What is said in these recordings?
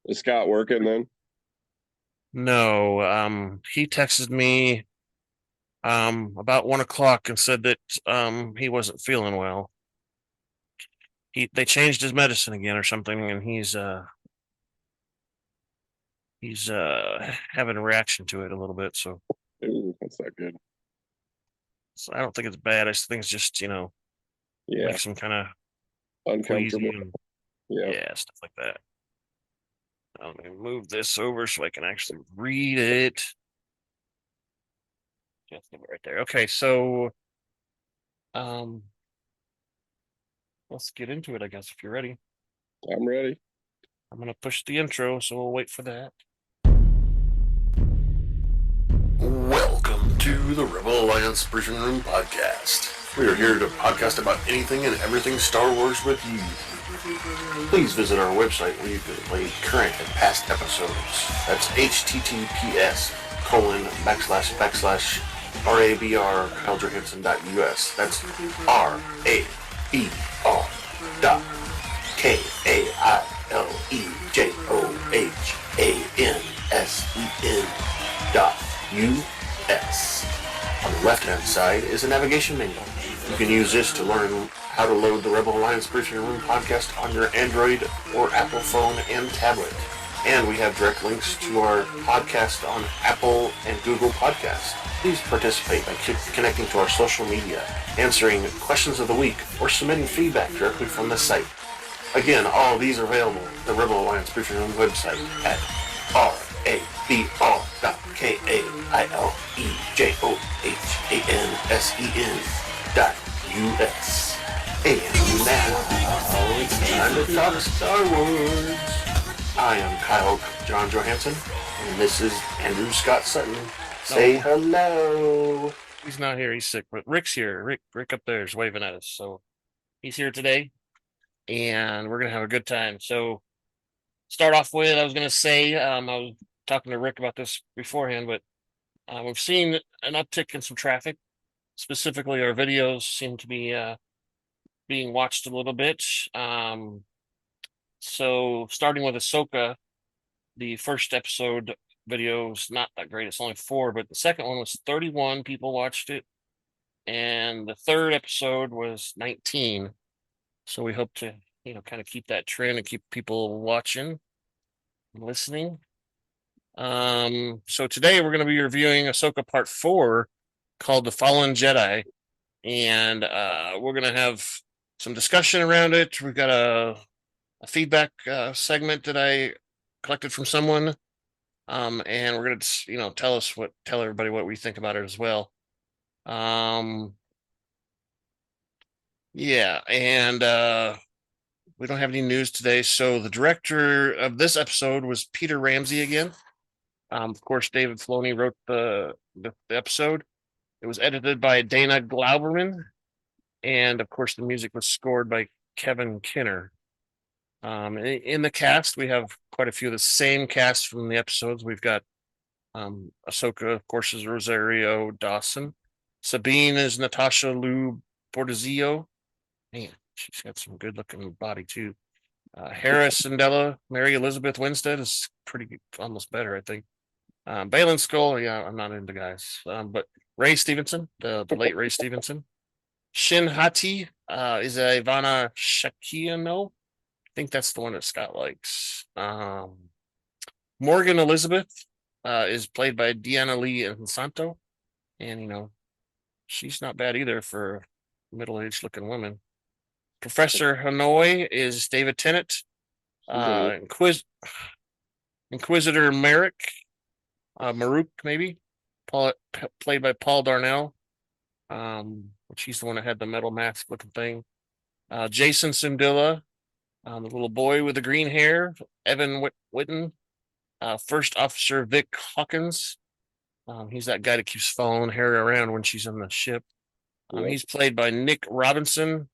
Is Scott working then? No, he texted me about 1 o'clock and said that he wasn't feeling well. They changed his medicine again or something, and he's having a reaction to it a little bit. Ooh, that's not good. So I don't think it's bad. I just think it's just Yeah, makes him kind of queasy uncomfortable. and Yeah. yeah, stuff like that. Let me move this over so I can actually read it. Just right there. Okay, so um, let's get into it. I guess if you're ready, I'm ready. I'm gonna push the intro, so we'll wait for that. Welcome to the Rebel Alliance Briefing Room Podcast. We are here to podcast about anything and everything Star Wars with you. Please visit our website where you can play current and past episodes. That's https://RABR KyleJohansson.us. That's KAILEJOHANSEN.US. On the left-hand side is a navigation menu. You can use this to learn how to load the Rebel Alliance Briefing Room podcast on your Android or Apple phone and tablet. And we have direct links to our podcast on Apple and Google Podcasts. Please participate by connecting to our social media, answering questions of the week, or submitting feedback directly from the site. Again, all of these are available at the Rebel Alliance Briefing Room website at RABR.KAILEJOHANSEN.US. And now it's time to talk Star Wars. I am Kyle John Johansson, and this is Andrew Scott Sutton. Say No, hello. he's not here. He's sick, but Rick's here. Rick up there is waving at us, so he's here today, and we're gonna have a good time. So start off with, I was gonna say, I was talking to Rick about this beforehand, but we've seen an uptick in some traffic. Specifically, our videos seem to be being watched a little bit. So starting with Ahsoka, the first episode video is not that great. It's only 4, but the second one was 31 people watched it, and the third episode was 19. So we hope to, kind of keep that trend and keep people watching and listening. So today we're going to be reviewing Ahsoka Part 4 called The Fallen Jedi, and we're going to have some discussion around it. We've got a feedback segment that I collected from someone. And we're gonna, tell everybody what we think about it as well. Um, yeah, and we don't have any news today. So the director of this episode was Peter Ramsey again. Of course, David Filoni wrote the episode. It was edited by Dana Glauberman, and of course, the music was scored by Kevin Kinner. In the cast, we have quite a few of the same cast from the episodes. We've got Ahsoka, of course, is Rosario Dawson. Sabine is Natasha Lou Bordizzo. Man, she's got some good looking body too. Hera Syndulla, Mary Elisabeth Winstead is pretty good, almost better, I think. Bayllan Skoll, yeah, I'm not into guys. But Ray Stevenson, the late Ray Stevenson. Shin Hati is Ivanna Sakhino. I think that's the one that Scott likes. Morgan Elisabeth is played by Deanna Lee Inosanto, and she's not bad either for a middle-aged looking woman. Professor Hanoi is David Tennant. Mhm. Inquisitor Merrick, Maruk maybe, played by Paul Darnell, which he's the one that had the metal mask looking thing. Jason Syndulla, the little boy with the green hair. Evan Witten, First Officer Vic Hawkins. He's that guy that keeps following Hera around when she's on the ship. Yep. He's played by Nick Robinson.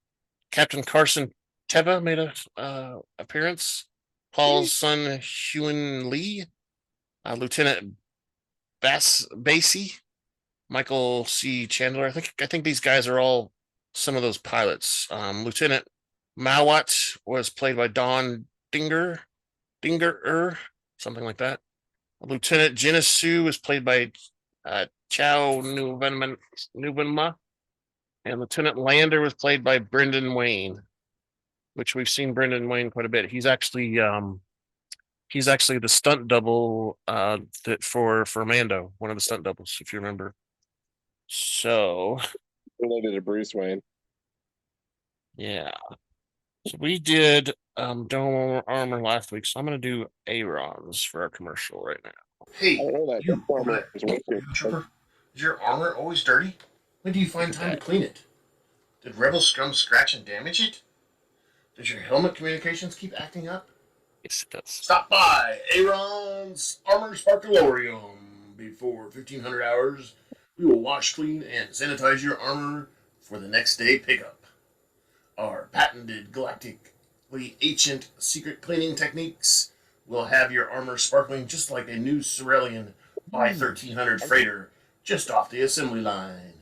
Captain Carson Teva made a appearance. Paul's son, Huan Lee. Lieutenant Basie. Michael C. Chandler. I think these guys are all some of those pilots. Lieutenant Mawat was played by Don Dinger. Dinger, something like that. Lieutenant Jinisu was played by Chow Nuvenma, and Lieutenant Lander was played by Brendan Wayne, which we've seen Brendan Wayne quite a bit. He's actually the stunt double for Mando, one of the stunt doubles, if you remember. So Related to Bruce Wayne. yeah. So we did Dome Armor last week, so I'm gonna do Aaron's for our commercial right now. Hey, I don't know that. you over there, Trooper, is your armor always dirty? When do you find time to clean it? Did Rebel Scum scratch and damage it? Does your helmet communications keep acting up? Yes, it does. Stop by Aaron's Armor Sparkalorium before 1500 hours. We will wash, clean, and sanitize your armor for the next day pickup. Our patented galactically ancient secret cleaning techniques will have your armor sparkling just like a new Cerealian by 1300 freighter just off the assembly line.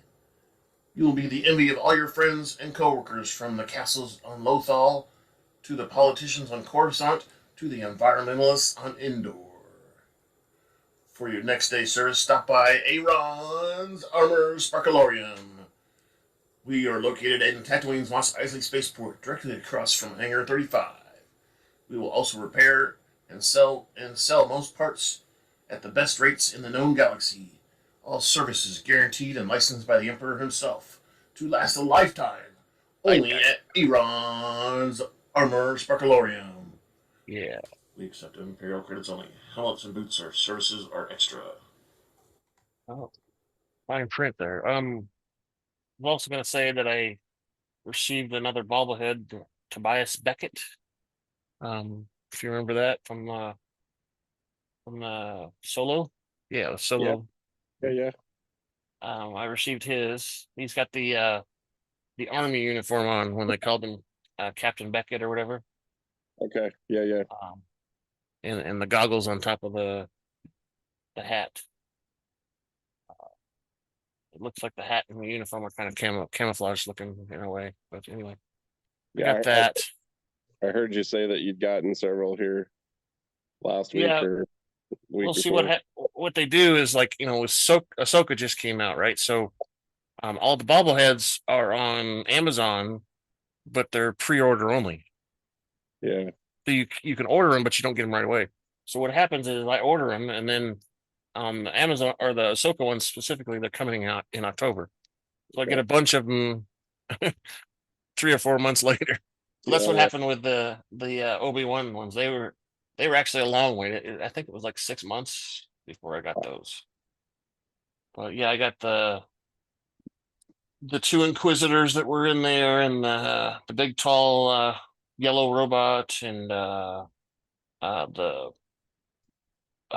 You will be the envy of all your friends and coworkers, from the castles on Lothal to the politicians on Coruscant to the environmentalists on Endor. For your next day service, stop by Aaron's Armor Sparkalorium. We are located in Tatooine's Mos Eisley Spaceport, directly across from Hangar 35. We will also repair and sell most parts at the best rates in the known galaxy. All services guaranteed and licensed by the Emperor himself to last a lifetime. Only at Aaron's Armor Sparkalorium. Yeah. We accept Imperial credits only. Helmets and boots or services are extra. Oh, fine print there. I'm also gonna say that I received another bobblehead, Tobias Beckett. If you remember that from Solo. Yeah, the Solo. Yeah. I received his. He's got the army uniform on when they called him Captain Beckett or whatever. Okay. Yeah. And the goggles on top of the hat. It looks like the hat and the uniform are kind of camouflage looking in a way. But anyway, Yeah. got that. I heard you say that you'd gotten several here last week or week we'll see before. what they do is, like, with Ahsoka just came out, right? So all the bobbleheads are on Amazon, but they're pre-order only. Yeah. So you can order them, but you don't get them right away. So what happens is I order them, and then the Amazon or the Ahsoka ones specifically, they're coming out in October. So I get a bunch of them 3 or 4 months later. So that's what happened with the Obi-Wan ones. They were actually a long wait. I think it was like 6 months before I got those. But yeah, I got the 2 Inquisitors that were in there, and the big tall yellow robot, and the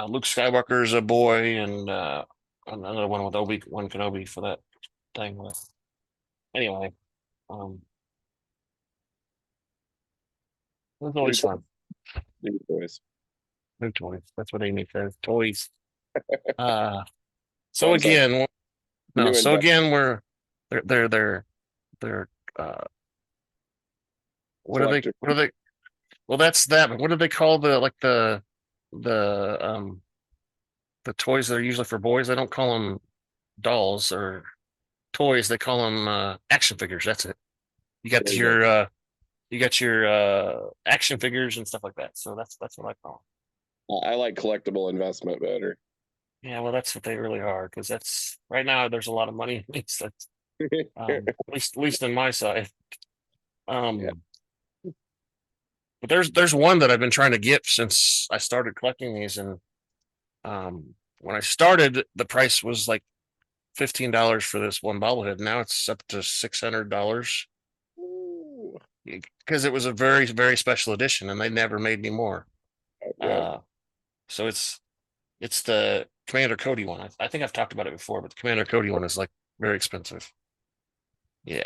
Luke Skywalker's a boy, and another one with Obi-Wan Kenobi for that thing. Anyway, it was always fun. New toys. New toys. That's what Amy says. Toys. So again, we're they're what are they? Well, that's that. But what do they call the toys that are usually for boys? They don't call them dolls or toys. They call them action figures. That's it. You got your action figures and stuff like that. So that's what I call them. I like collectible investment better. Yeah, well, that's what they really are, because that's right now. There's a lot of money. It's at least in my side. But there's one that I've been trying to get since I started collecting these, and when I started, the price was like $15 for this one bobblehead. Now it's up to $600 because it was a very, very special edition, and they never made any more. So it's the Commander Cody one. I think I've talked about it before, but the Commander Cody one is like very expensive. Yeah.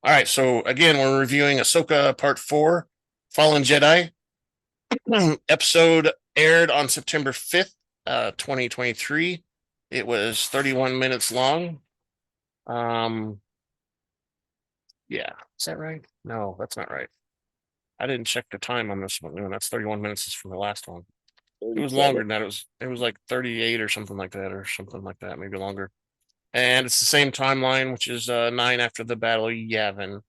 All right. So again, we're reviewing Ahsoka Part 4, Fallen Jedi. Episode aired on September 5th, 2023. It was 31 minutes long. Yeah. Is that right? No, that's not right. I didn't check the time on this one. No, that's 31 minutes from the last one. It was 37. longer than that. It was like 38 or something like that, maybe longer. And it's the same timeline, which is 9 after the Battle of Yavin,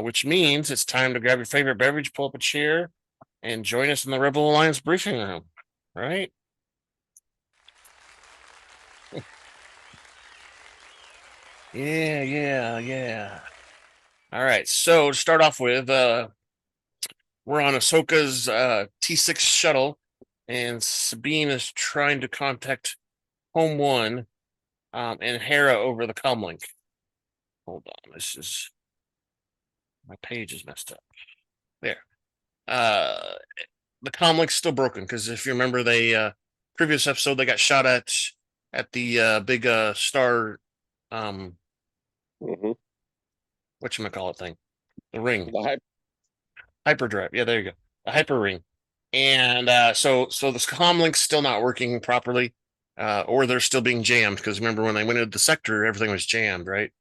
which means it's time to grab your favorite beverage, pull up a chair, and join us in the Rebel Alliance briefing room. Right? Yeah. All right. So to start off with, we're on Ahsoka's T6 shuttle, and Sabine is trying to contact Home One and Hera over the comlink. Hold on, my page is messed up. There. The comlink's still broken because if you remember, they previous episode they got shot at the big star whatchamacallit thing, the ring, The hyperdrive. Yeah, there you go, a hyper ring. And so the comlink's still not working properly, or they're still being jammed because remember when they went into the sector, everything was jammed, right?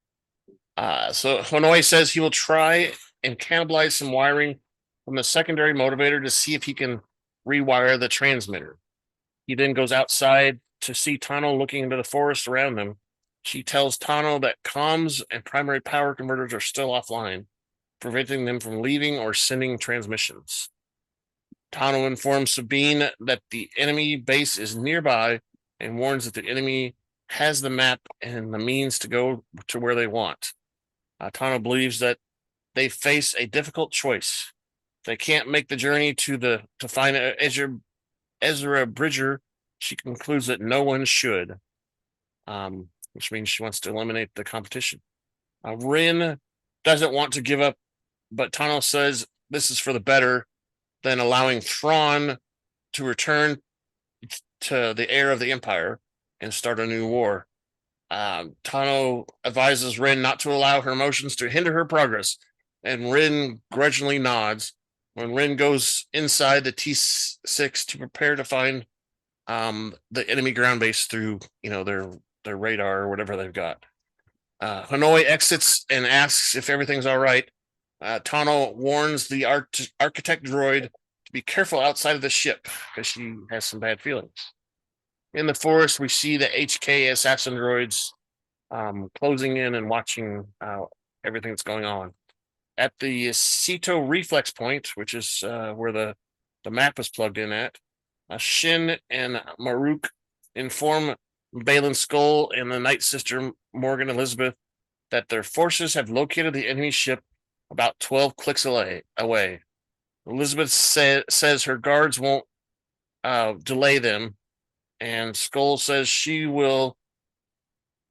So Hanoi says he will try and cannibalize some wiring from the secondary motivator to see if he can rewire the transmitter. He then goes outside to see Tano looking into the forest around them. She tells Tano that comms and primary power converters are still offline, preventing them from leaving or sending transmissions. Tano informs Sabine that the enemy base is nearby and warns that the enemy has the map and the means to go to where they want. Tano believes that they face a difficult choice. They can't make the journey to find Ezra Bridger. She concludes that no one should, which means she wants to eliminate the competition. Wren doesn't want to give up, but Tano says this is for the better than allowing Thrawn to return to the heir of the Empire and start a new war. Tano advises Wren not to allow her emotions to hinder her progress, and Wren grudgingly nods. When Wren goes inside the T6 to prepare to find the enemy ground base through their radar or whatever they've got. Hanoi exits and asks if everything's all right. Tano warns the architect droid to be careful outside of the ship because she has some bad feelings. In the forest, we see the HK assassin droids closing in and watching everything that's going on. At the Ceto reflex point, which is where the map is plugged in at, Shin and Maruk inform Bayllan, Skoll, and the Night Sister Morgan Elisabeth that their forces have located the enemy ship about 12 clicks away. Elisabeth says her guards won't delay them, and Skoll says she will,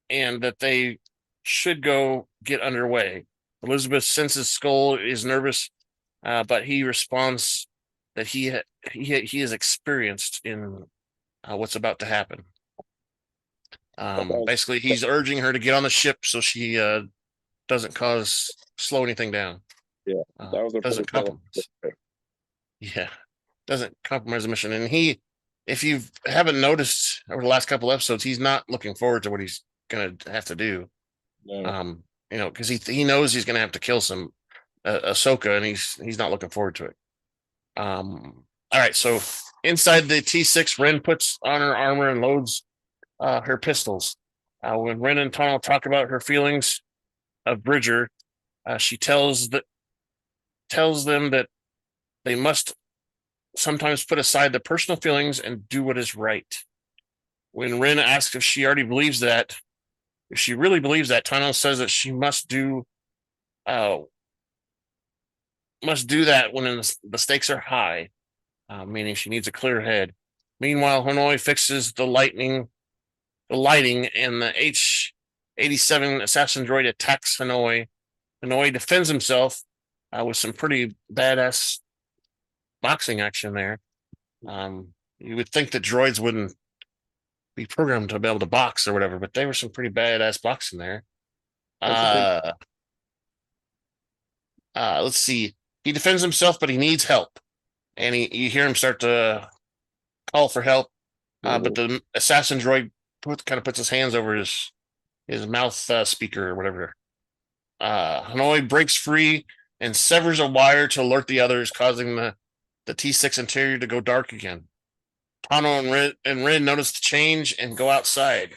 and that they should go get underway. Elisabeth senses Skoll is nervous, but he responds that he is experienced in what's about to happen. Basically, he's urging her to get on the ship so she doesn't slow anything down. Yeah, that was doesn't compromise. Yeah, doesn't compromise the mission. And if you haven't noticed over the last couple episodes, he's not looking forward to what he's gonna have to do. No. Because he knows he's gonna have to kill some Ahsoka, and he's not looking forward to it. All right, so inside the T6, Wren puts on her armor and loads her pistols. When Wren and Tano talk about her feelings of Bridger, she tells them that they must sometimes put aside their personal feelings and do what is right. When Wren asks if she really believes that, Tano says that she must do that when the stakes are high, meaning she needs a clear head. Meanwhile, Hanoi fixes the lighting, and the H-87 assassin droid attacks Hanoi. Hanoi defends himself with some pretty badass boxing action there. You would think that droids wouldn't be programmed to be able to box or whatever, but there was some pretty badass boxing there. Let's see. He defends himself, but he needs help, and you hear him start to call for help. But the assassin droid kind of puts his hands over his mouth speaker or whatever. Hanoi breaks free and severs a wire to alert the others, causing the T6 interior to go dark again. Tano and Wren notice the change and go outside.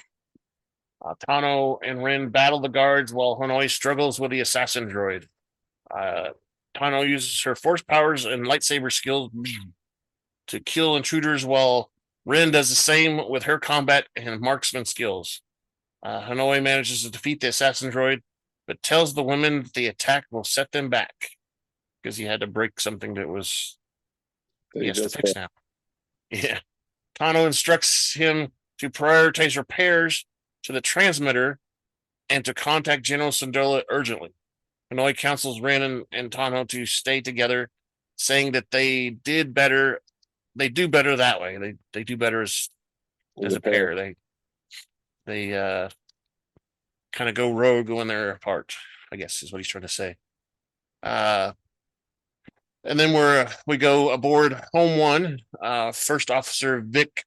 Tano and Wren battle the guards while Hanoi struggles with the assassin droid. Tano uses her force powers and lightsaber skills to kill intruders, while Wren does the same with her combat and marksman skills. Hanoi manages to defeat the assassin droid, but tells the women that the attack will set them back because he had to break something that was he has to fix now. Yeah. Tano instructs him to prioritize repairs to the transmitter and to contact General Syndulla urgently. Hanoi counsels Wren and Tano to stay together, saying that they do better that way. They do better as a pair. They kind of go rogue when they're apart, I guess is what he's trying to say. And then we go aboard Home One. First Officer Vic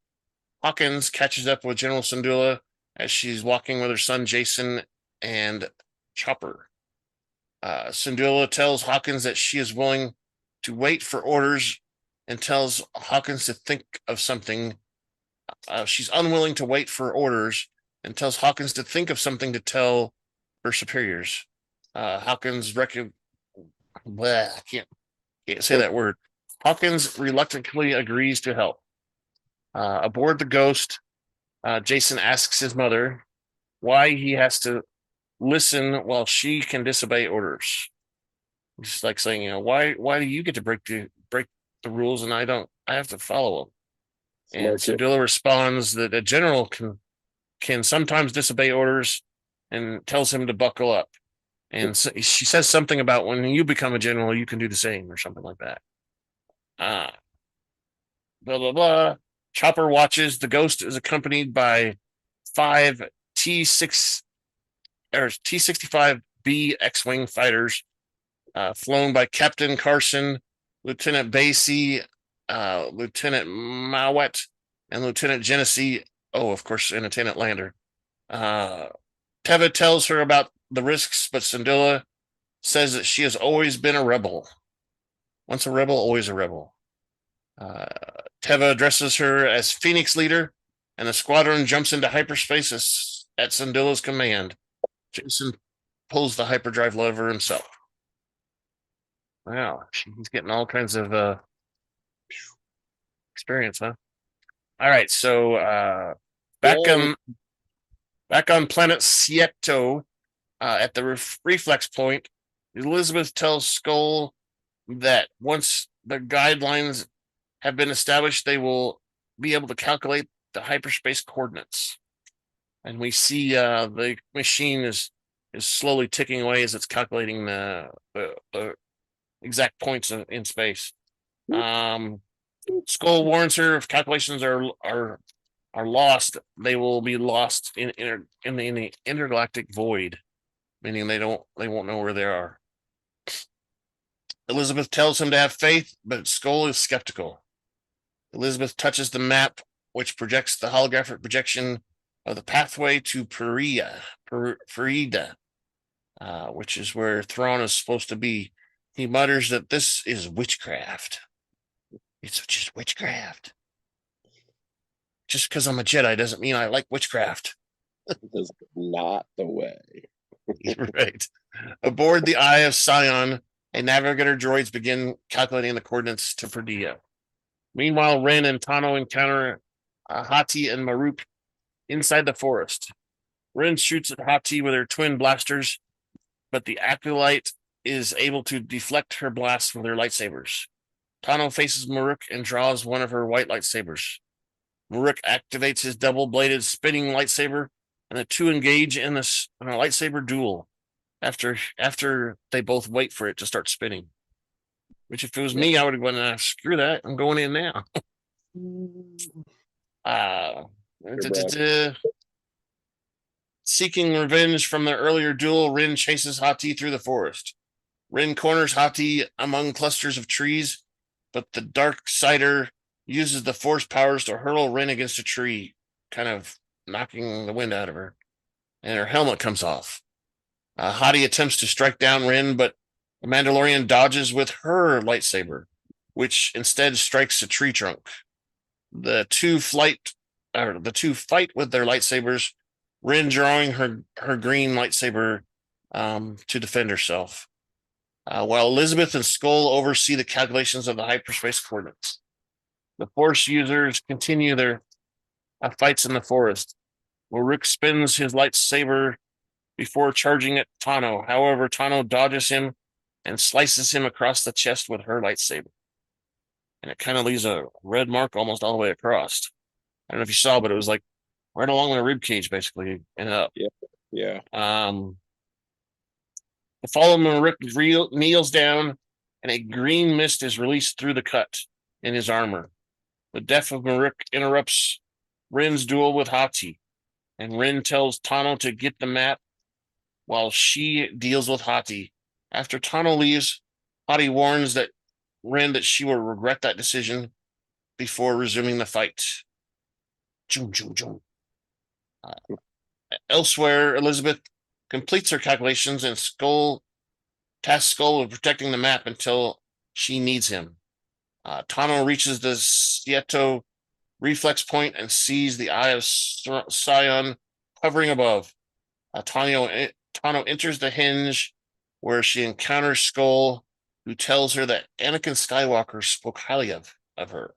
Hawkins catches up with General Syndulla as she's walking with her son Jason and Chopper. Syndulla tells Hawkins that she is willing to wait for orders and tells Hawkins to think of something. She's unwilling to wait for orders and tells Hawkins to think of something to tell her superiors. Hawkins I can't say that word. Hawkins reluctantly agrees to help. Aboard the Ghost, Jason asks his mother why he has to listen while she can disobey orders. It's like saying, why do you get to break the rules and I don't? I have to follow them. And Syndulla responds that a general can sometimes disobey orders and tells him to buckle up. And so she says something about when you become a general, you can do the same or something like that. Blah, blah, blah. Chopper watches. The Ghost is accompanied by 5 T-65B X-Wing fighters, flown by Captain Carson, Lieutenant Basie, Lieutenant Mowat, and Lieutenant Genesee. Oh, of course, and Lieutenant Lander. Teva tells her about the risks, but Syndulla says that she has always been a rebel. Once a rebel, always a rebel. Teva addresses her as Phoenix leader, and the squadron jumps into hyperspace at Syndulla's command. Jason pulls the hyperdrive lever himself. Wow, he's getting all kinds of experience, huh? All right, so back on planet Sieto, at the reflex point, Elisabeth tells Skoll that once the guidelines have been established, they will be able to calculate the hyperspace coordinates. And we see the machine is slowly ticking away as it's calculating the exact points in space. Skoll warns her if calculations are lost, they will be lost in the intergalactic void, meaning they won't know where they are. Elisabeth tells him to have faith, but Skoll is skeptical. Elisabeth touches the map, which projects the holographic projection of the pathway to Perida, which is where Thrawn is supposed to be. He mutters that this is witchcraft. It's just witchcraft. Just because I'm a Jedi doesn't mean I like witchcraft. That's not the way. Right. Aboard the Eye of Sion, a navigator droids begin calculating the coordinates to Perdia. Meanwhile, Wren and Tano encounter Hati and Maruk inside the forest. Wren shoots at Hati with her twin blasters, but the acolyte is able to deflect her blasts with her lightsabers. Tano faces Maruk and draws one of her white lightsabers. Maruk activates his double-bladed spinning lightsaber, and the two engage in a lightsaber duel after they both wait for it to start spinning. Which, if it was me, I would have gone, screw that, I'm going in now. Seeking revenge from their earlier duel, Wren chases Hati through the forest. Wren corners Hati among clusters of trees, but the Dark Sider uses the force powers to hurl Wren against a tree, kind of knocking the wind out of her, and her helmet comes off. Hati attempts to strike down Wren, but The Mandalorian dodges with her lightsaber, which instead strikes a tree trunk. The two fight with their lightsabers, Wren drawing her green lightsaber to defend herself, while Elisabeth and Skoll oversee the calculations of the hyperspace coordinates. The Force users continue their fights in the forest. Rick spins his lightsaber before charging at Tano. However, Tano dodges him and slices him across the chest with her lightsaber. And it kind of leaves a red mark almost all the way across. I don't know if you saw, but it was like right along the rib cage, basically, and up. Yeah. The fallen Rick kneels down, and a green mist is released through the cut in his armor. The death of Marek interrupts Wren's duel with Hati, and Wren tells Tano to get the map while she deals with Hati. After Tano leaves, Hati warns that Wren that she will regret that decision before resuming the fight. Elsewhere, Elisabeth completes her calculations and tasks Skoll with protecting the map until she needs him. Tano reaches the Sieto reflex point and sees the Eye of Sion hovering above. Tano enters the hinge where she encounters Skoll, who tells her that Anakin Skywalker spoke highly of her.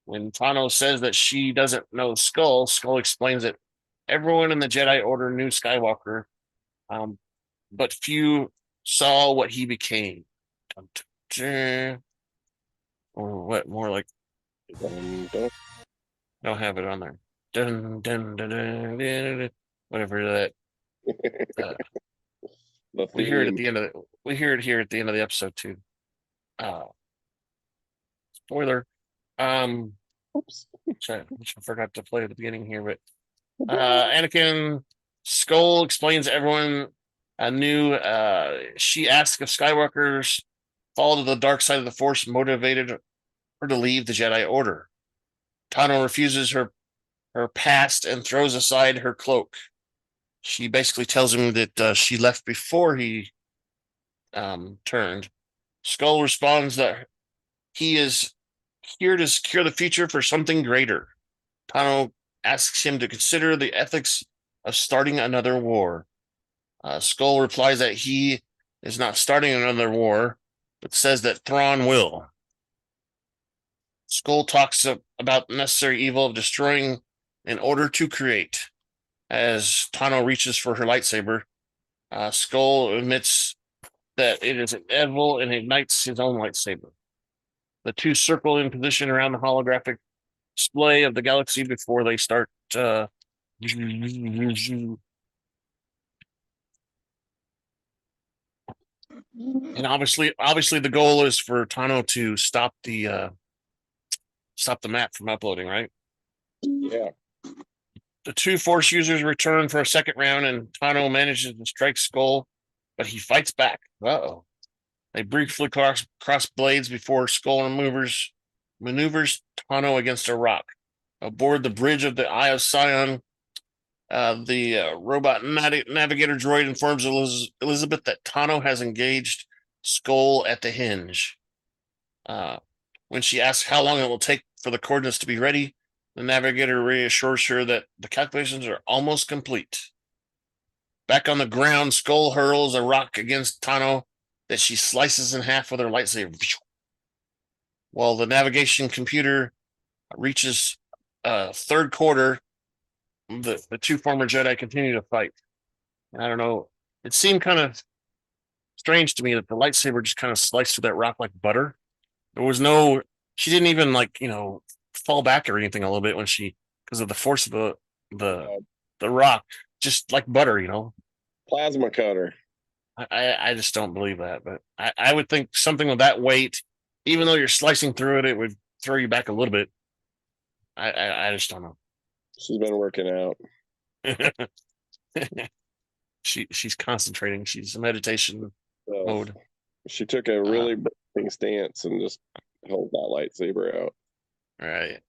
When Tano says that she doesn't know Skoll, Skoll explains that everyone in the Jedi Order knew Skywalker, but few saw what he became. Or what? More like don't have it on there. Dun, dun, dun, dun, dun, dun, whatever that. We hear it at the end of we hear it here at the end of the episode too. Spoiler. Oops. I forgot to play at the beginning here, but Anakin Skoll explains everyone knew. She asked if Skywalker's fall to the dark side of the Force motivated her to leave the Jedi Order. Tano refuses her past and throws aside her cloak. She basically tells him that she left before he turned. Skoll responds that he is here to secure the future for something greater. Tano asks him to consider the ethics of starting another war. Skoll replies that he is not starting another war, but says that Thrawn will. Skoll talks about the necessary evil of destroying in order to create. As Tano reaches for her lightsaber, Skoll admits that it is inevitable and ignites his own lightsaber. The two circle in position around the holographic display of the galaxy before they start. And obviously, the goal is for Tano to stop the map from uploading, right? Yeah. The two Force users return for a second round, and Tano manages to strike Skoll, but he fights back. Uh-oh. They briefly cross blades before Skoll maneuvers Tano against a rock. Aboard the bridge of the Eye of Sion, the robot navigator droid informs Elisabeth that Tano has engaged Skoll at the hinge. When she asks how long it will take for the coordinates to be ready, the navigator reassures her that the calculations are almost complete. Back on the ground, Skoll hurls a rock against Tano that she slices in half with her lightsaber. While the navigation computer reaches third quarter, the two former Jedi continue to fight. I don't know. It seemed kind of strange to me that the lightsaber just kind of sliced through that rock like butter. There was no. She didn't even fall back or anything a little bit when because of the force of the rock, just like butter, Plasma cutter. I just don't believe that, but I would think something with that weight, even though you're slicing through it, it would throw you back a little bit. I just don't know. She's been working out. She's concentrating. She's in meditation mode. She took a really big stance and just held that lightsaber out. Right.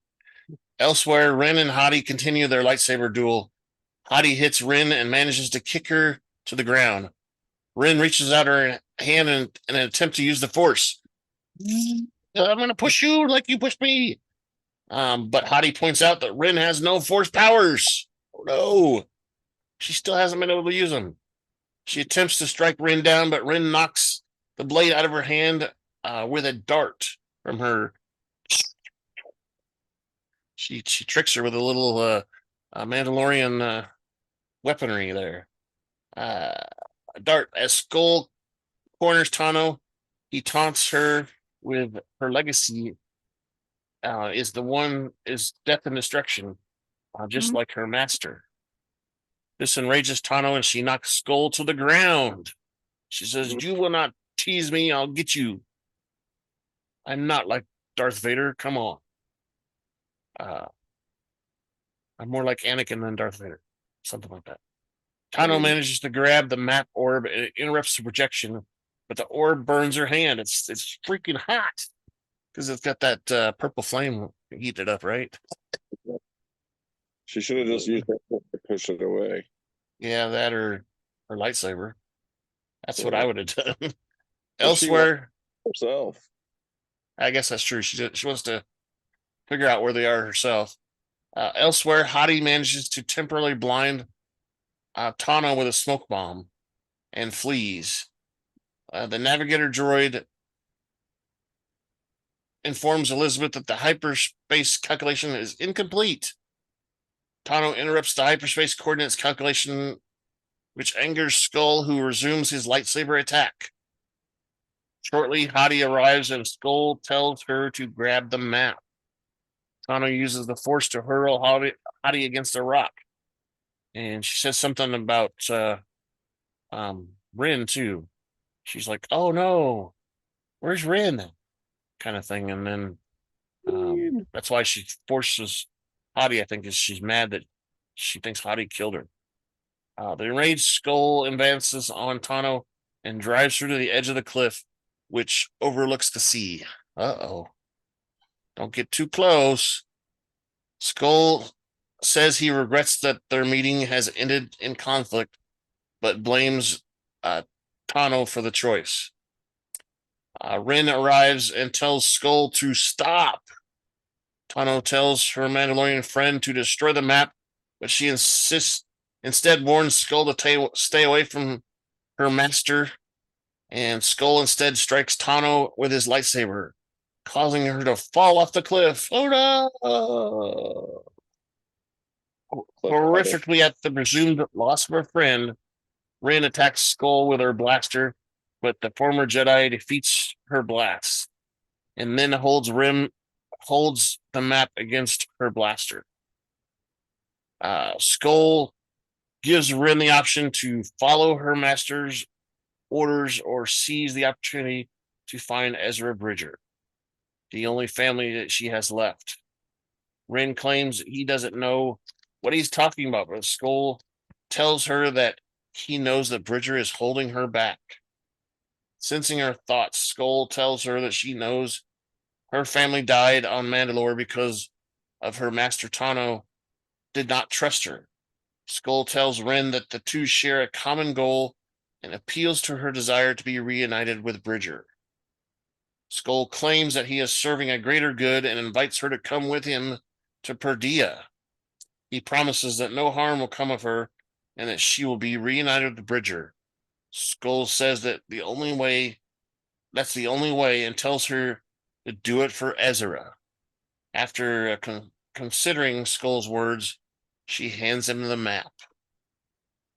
Elsewhere, Wren and Hati continue their lightsaber duel. Hati hits Wren and manages to kick her to the ground. Wren reaches out her hand in an attempt to use the Force. I'm going to push you like you pushed me. But Hati points out that Wren has no Force powers. Oh no, she still hasn't been able to use them. She attempts to strike Wren down, but Wren knocks the blade out of her hand with a dart from her. She tricks her with a little Mandalorian weaponry there. A dart. As Skoll corners Tano, he taunts her with her legacy is death and destruction, just like her master. This enrages Tano, and she knocks Skoll to the ground. She says, "You will not tease me. I'll get you. I'm not like Darth Vader. Come on. I'm more like Anakin than Darth Vader." Something like that. Tano manages to grab the map orb. And it interrupts the projection, but the orb burns her hand. It's freaking hot because it's got that purple flame heated up, right? She should have just used it to push it away. Yeah, that or her lightsaber. That's what I would have done. Well, Elsewhere, herself. I guess that's true. She wants to figure out where they are herself. Elsewhere, Hati manages to temporarily blind Tano with a smoke bomb and flees. The navigator droid informs Elisabeth that the hyperspace calculation is incomplete. Tano interrupts the hyperspace coordinates calculation, which angers Skoll, who resumes his lightsaber attack. Shortly, Hati arrives and Skoll tells her to grab the map. Tano uses the Force to hurl Hati against a rock. And she says something about Wren, too. She's like, "Oh no, where's Wren?" kind of thing. And then that's why she forces Hati, I think, is she's mad that she thinks Hati killed her. The enraged Skoll advances on Tano and drives her to the edge of the cliff, which overlooks the sea. Uh-oh. Don't get too close. Skoll says he regrets that their meeting has ended in conflict, but blames Tano for the choice. Wren arrives and tells Skoll to stop. Tano tells her Mandalorian friend to destroy the map, but she instead warns Skoll to stay away from her master, and Skoll instead strikes Tano with his lightsaber, causing her to fall off the cliff. Oh no! Horrifically, at the presumed loss of her friend, Wren attacks Skoll with her blaster, but the former Jedi defeats her blast, and then holds the map against her blaster. Skoll gives Wren the option to follow her master's orders or seize the opportunity to find Ezra Bridger, the only family that she has left. Wren claims he doesn't know what he's talking about, but Skoll tells her that he knows that Bridger is holding her back. Sensing her thoughts, Skoll tells her that she knows her family died on Mandalore because of her master Tano did not trust her. Skoll tells Wren that the two share a common goal and appeals to her desire to be reunited with Bridger. Skoll claims that he is serving a greater good and invites her to come with him to Perdia. He promises that no harm will come of her and that she will be reunited with Bridger. Skoll says that's the only way, and tells her to do it for Ezra. After considering Skoll's words, she hands him the map.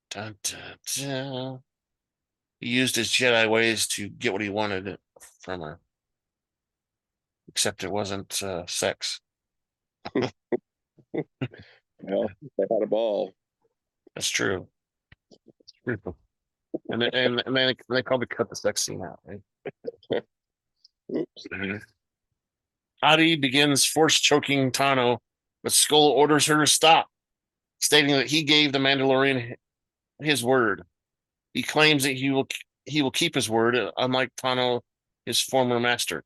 Dun, dun, dun. He used his Jedi ways to get what he wanted from her. Except it wasn't sex. Well, they had a ball. That's true. And they probably cut the sex scene out, right? Oops. Hati begins force choking Tano, but Skoll orders her to stop, stating that he gave the Mandalorian his word. He claims that he will keep his word, unlike Tano, his former master.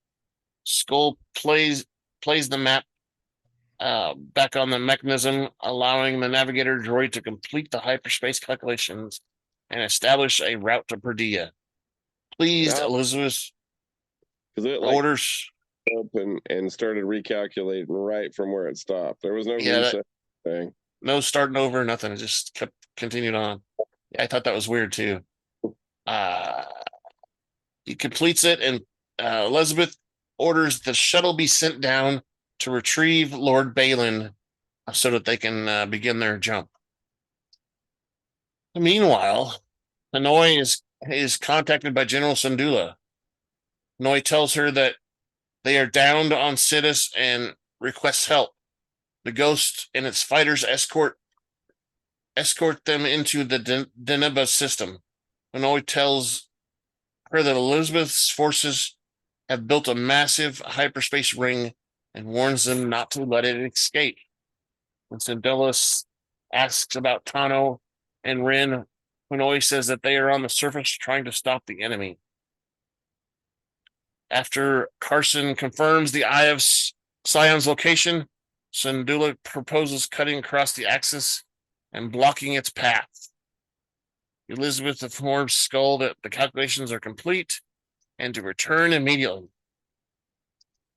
Skoll plays the map back on the mechanism, allowing the navigator droid to complete the hyperspace calculations and establish a route to Perdia. pleased Elisabeth orders up and started recalculating right from where it stopped. There was no reset thing. No starting over, nothing. It just kept continued on. Yeah, I thought that was weird too. He completes it, and Elisabeth orders the shuttle be sent down to retrieve Lord Bayllan so that they can begin their jump. Meanwhile, Hanoi is contacted by General Syndulla. Hanoi tells her that they are downed on Sidus and requests help. The Ghost and its fighters escort them into the Deneba system. Hanoi tells her that Elisabeth's forces have built a massive hyperspace ring and warns them not to let it escape. When Syndulla asks about Tano and Wren, Hanoi says that they are on the surface trying to stop the enemy. After Carson confirms the Eye of Sion's location, Syndulla proposes cutting across the axis and blocking its path. Elisabeth informs Skoll that the calculations are complete and to return immediately.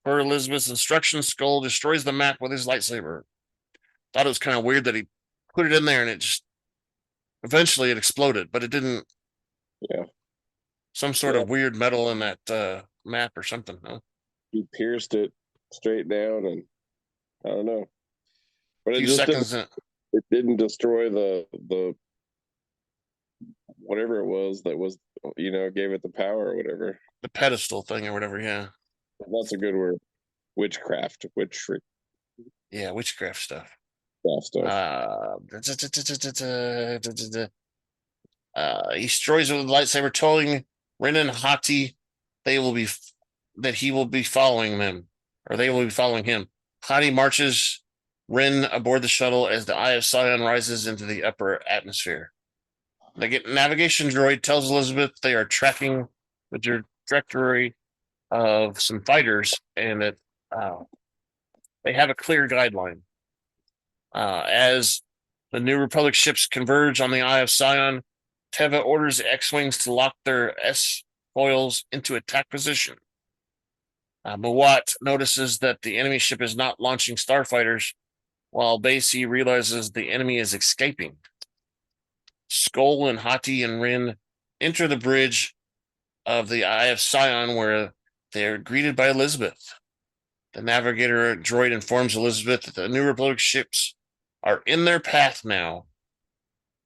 Per Elisabeth's instructions, Skoll destroys the map with his lightsaber. Thought it was kind of weird that he put it in there and it just eventually it exploded, but it didn't. Yeah. Some sort of weird metal in that map or something. Huh? He pierced it straight down, and I don't know. But it just didn't destroy the whatever it was that was, gave it the power or whatever. The pedestal thing or whatever, yeah. That's a good word. Witchcraft. Yeah, witchcraft stuff. He destroys it with the lightsaber, telling Wren and Hati he will be following them, or they will be following him. Hati marches Wren aboard the shuttle as the Eye of Sion rises into the upper atmosphere. The navigation droid tells Elisabeth they are tracking the trajectory of some fighters and that they have a clear guideline. As the New Republic ships converge on the Eye of Sion, Teva orders the X-Wings to lock their S-foils into attack position. Mawat notices that the enemy ship is not launching starfighters, while Basie realizes the enemy is escaping. Skoll and Hati and Wren enter the bridge of the Eye of Sion, where they are greeted by Elisabeth. The navigator droid informs Elisabeth that the New Republic ships are in their path now.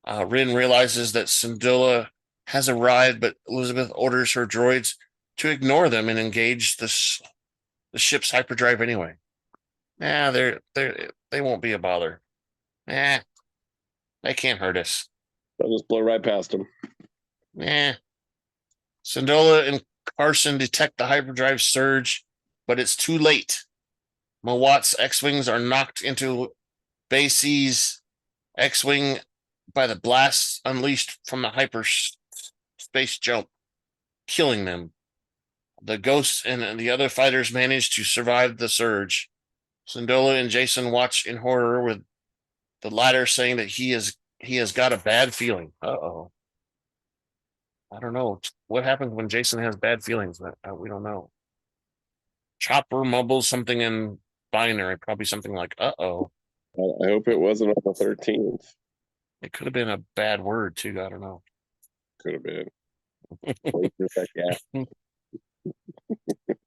Wren realizes that Syndulla has arrived, but Elisabeth orders her droids to ignore them and engage the ship's hyperdrive anyway. They won't be a bother. They can't hurt us. They'll just blow right past them. Syndulla and Carson detect the hyperdrive surge, but it's too late. Mawat's X-Wings are knocked into Basie's X-Wing by the blasts unleashed from the hyperspace jump, killing them. The Ghosts and the other fighters manage to survive the surge. Syndulla and Jason watch in horror, with the latter saying that he has got a bad feeling. Uh-oh. I don't know. What happens when Jason has bad feelings? We don't know. Chopper mumbles something in binary, probably something like, uh-oh. I hope it wasn't on the 13th. It could have been a bad word, too. I don't know. Could have been.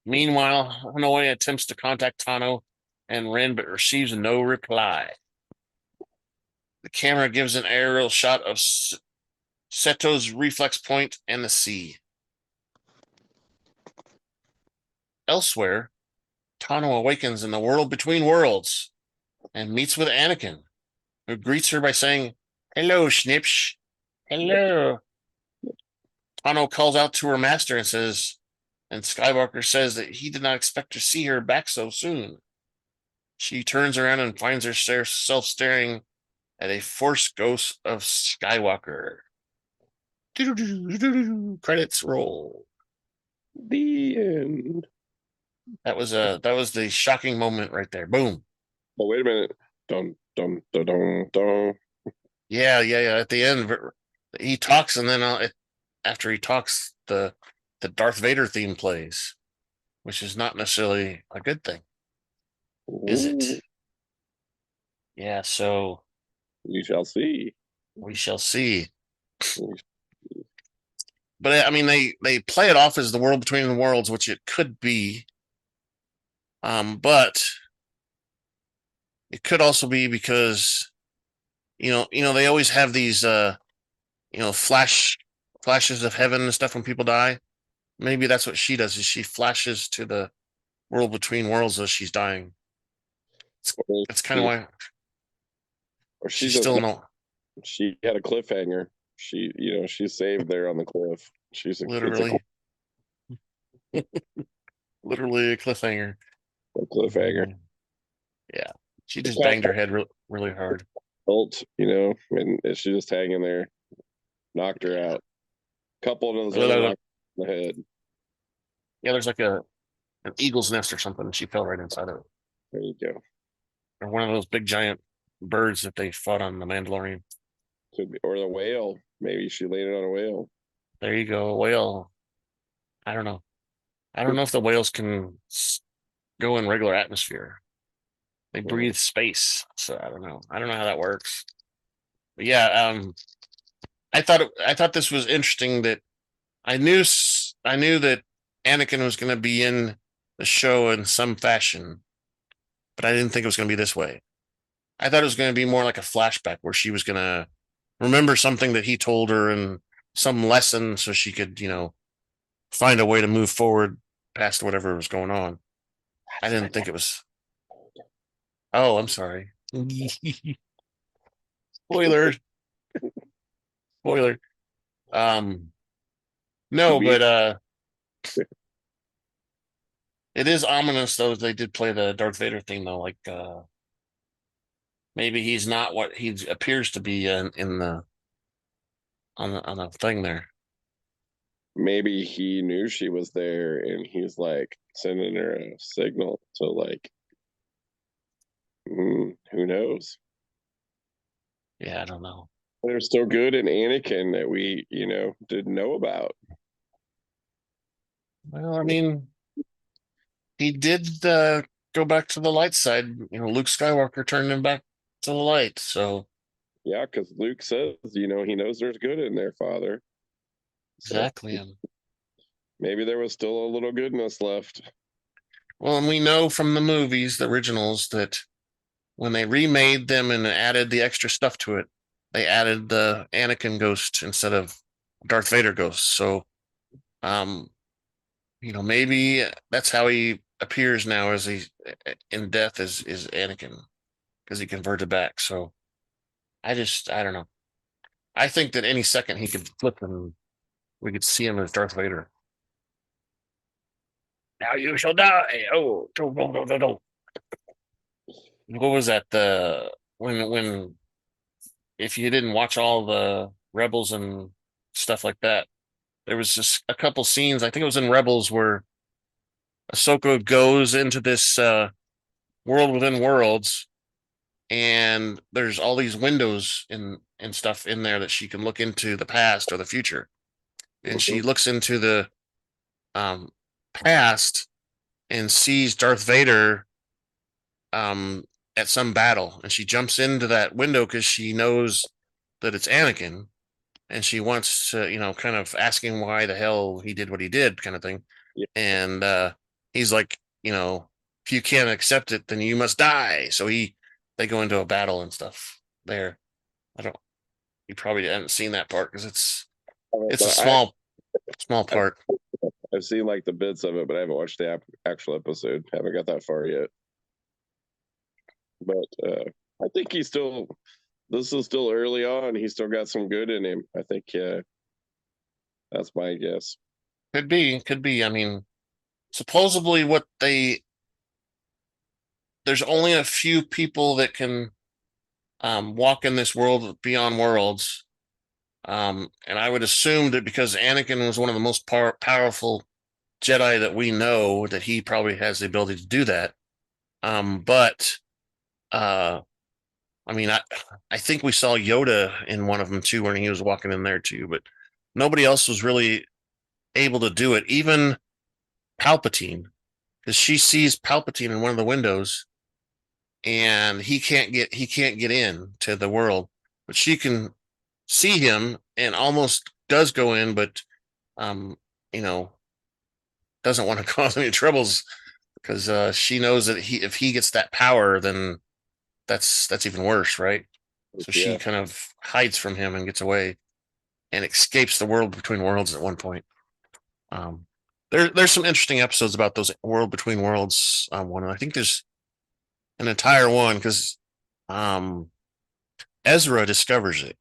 Meanwhile, Hanoi attempts to contact Tano and Wren, but receives no reply. The camera gives an aerial shot of Seto's reflex point and the sea. Elsewhere, Tano awakens in the world between worlds and meets with Anakin, who greets her by saying, "Hello, Schnipsh. Hello." Tano calls out to her master and Skywalker says that he did not expect to see her back so soon. She turns around and finds herself staring at a Force ghost of Skywalker. Credits roll. The end. That was the shocking moment right there. Boom. Oh, wait a minute. Dum dum dum dum dum. Yeah. At the end, he talks, and then after he talks, the the Darth Vader theme plays, which is not necessarily a good thing, is it? Yeah, so We shall see. we shall see. But I mean, they play it off as the world between the worlds, which it could be. But it could also be because they always have these flashes of heaven and stuff when people die. Maybe that's what she does, is she flashes to the world between worlds as she's dying. That's kind of why. Or she's still no. She had a cliffhanger. She's saved there on the cliff. Literally a cliffhanger. A cliffhanger. Yeah, she just banged her head really hard. And she's just hanging there, knocked her out. Couple of those in the head. Yeah, there's like an eagle's nest or something, and she fell right inside of it. There you go. Or one of those big giant birds that they fought on the Mandalorian. Could be, or the whale. Maybe she landed on a whale. There you go, a whale. I don't know. I don't know if the whales can go in regular atmosphere. They breathe space, so I don't know. I don't know how that works. But yeah, I thought this was interesting that I knew that Anakin was going to be in the show in some fashion, but I didn't think it was going to be this way. I thought it was going to be more like a flashback where she was going to remember something that he told her and some lesson so she could, find a way to move forward past whatever was going on. I didn't think it was. Oh, I'm sorry. Spoiler. No, but it is ominous though that they did play the Darth Vader theme though. Like maybe he's not what he appears to be in the on the thing there. Maybe he knew she was there and he's like sending her a signal to like who knows. Yeah, I don't know. They're still good in Anakin that we didn't know about. Well, I mean, he did go back to the light side. Luke Skywalker turned him back to the light. So yeah, because Luke says he knows there's good in there, Father. Exactly. So maybe there was still a little goodness left. Well, and we know from the movies, the originals, that when they remade them and added the extra stuff to it, they added the Anakin ghost instead of Darth Vader ghost. So, maybe that's how he appears now as he's in death is Anakin, because he converted back. So I don't know. I think that any second he could flip and we could see him as Darth Vader. Now you shall die. Oh, no. What was that? When if you didn't watch all the Rebels and stuff like that, there was just a couple scenes. I think it was in Rebels where Ahsoka goes into this world within worlds, and there's all these windows and stuff in there that she can look into the past or the future, and she looks into the past and sees Darth Vader at some battle, and she jumps into that window because she knows that it's Anakin, and she wants to kind of asking why the hell he did what he did, kind of thing. Yeah. And he's like, if you can't accept it, then you must die. So they go into a battle and stuff there. You probably haven't seen that part because it's a small part. I've seen like the bits of it, but I haven't watched the actual episode. Haven't got that far yet. But I think this is still early on. He's still got some good in him. I think, that's my guess. Could be. I mean, supposedly there's only a few people that can walk in this world beyond worlds. And I would assume that because Anakin was one of the most powerful Jedi that we know, that he probably has the ability to do that. But I mean, I think we saw Yoda in one of them too when he was walking in there too, but nobody else was really able to do it. Even Palpatine, because she sees Palpatine in one of the windows, and he can't get in to the world, but she can see him and almost does go in, but um, you know, doesn't want to cause any troubles because she knows that if he gets that power, then that's even worse, right? So she kind of hides from him and gets away and escapes the world between worlds at one point. There's some interesting episodes about those world between worlds. One, I think there's an entire one because Ezra discovers it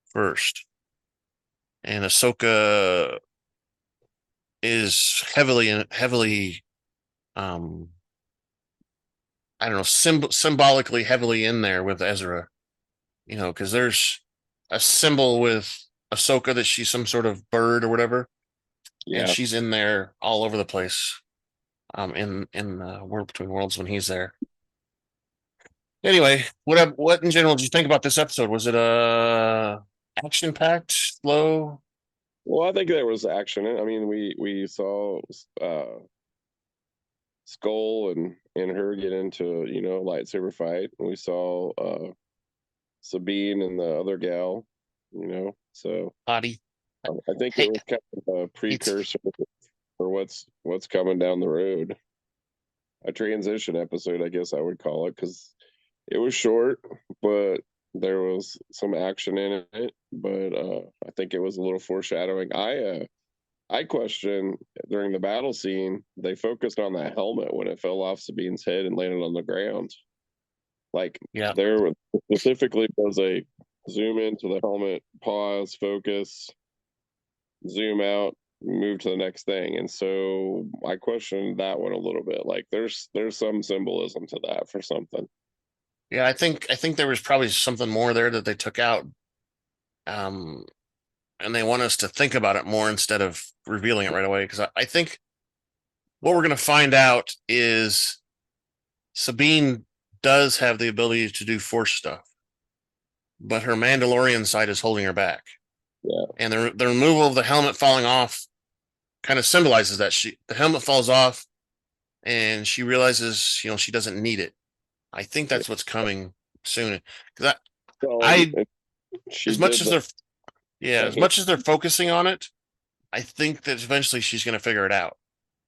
first, and Ahsoka is heavily I don't know, symbolically heavily in there with Ezra, because there's a symbol with Ahsoka that she's some sort of bird or whatever, and she's in there all over the place, in World Between Worlds when he's there. Anyway, what in general did you think about this episode? Was it action packed, slow? Well, I think there was action. I mean, we saw Skoll and her get into lightsaber fight. We saw Sabine and the other gal, so Hati. I think it was kind of a precursor for what's coming down the road. A transition episode, I guess I would call it, because it was short, but there was some action in it. But I think it was a little foreshadowing. I question during the battle scene, they focused on that helmet when it fell off Sabine's head and landed on the ground. Like, there specifically was a zoom into the helmet, pause, focus, zoom out, move to the next thing. And so I questioned that one a little bit. Like, there's some symbolism to that for something. Yeah, I think there was probably something more there that they took out. And they want us to think about it more instead of revealing it right away. Because I think what we're going to find out is Sabine does have the ability to do Force stuff, but her Mandalorian side is holding her back. Yeah. And the removal of the helmet falling off kind of symbolizes that the helmet falls off and she realizes, she doesn't need it. I think that's what's coming soon. Because as much as they're focusing on it, I think that eventually she's going to figure it out.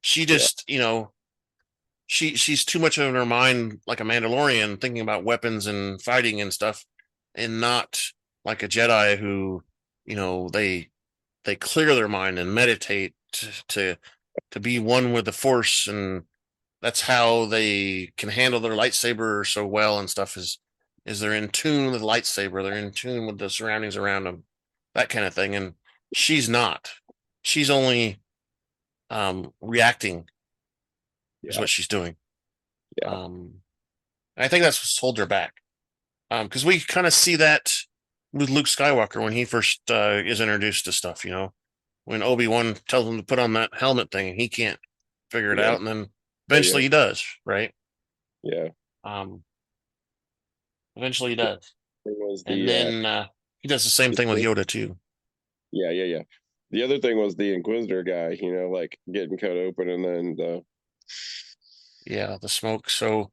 She just, she's too much in her mind like a Mandalorian, thinking about weapons and fighting and stuff, and not like a Jedi who, they clear their mind and meditate to be one with the Force, and that's how they can handle their lightsaber so well and stuff. Is they're in tune with the lightsaber, they're in tune with the surroundings around them, that kind of thing. And she's not. She's only reacting is what she's doing. I think that's what's holding her back. Because we kind of see that with Luke Skywalker when he first is introduced to stuff, when Obi-Wan tells him to put on that helmet thing and he can't figure it out, and then eventually he does, right? Eventually he does. And then he does the same thing with Yoda too. Yeah. The other thing was the Inquisitor guy, like getting cut open, and then the smoke. So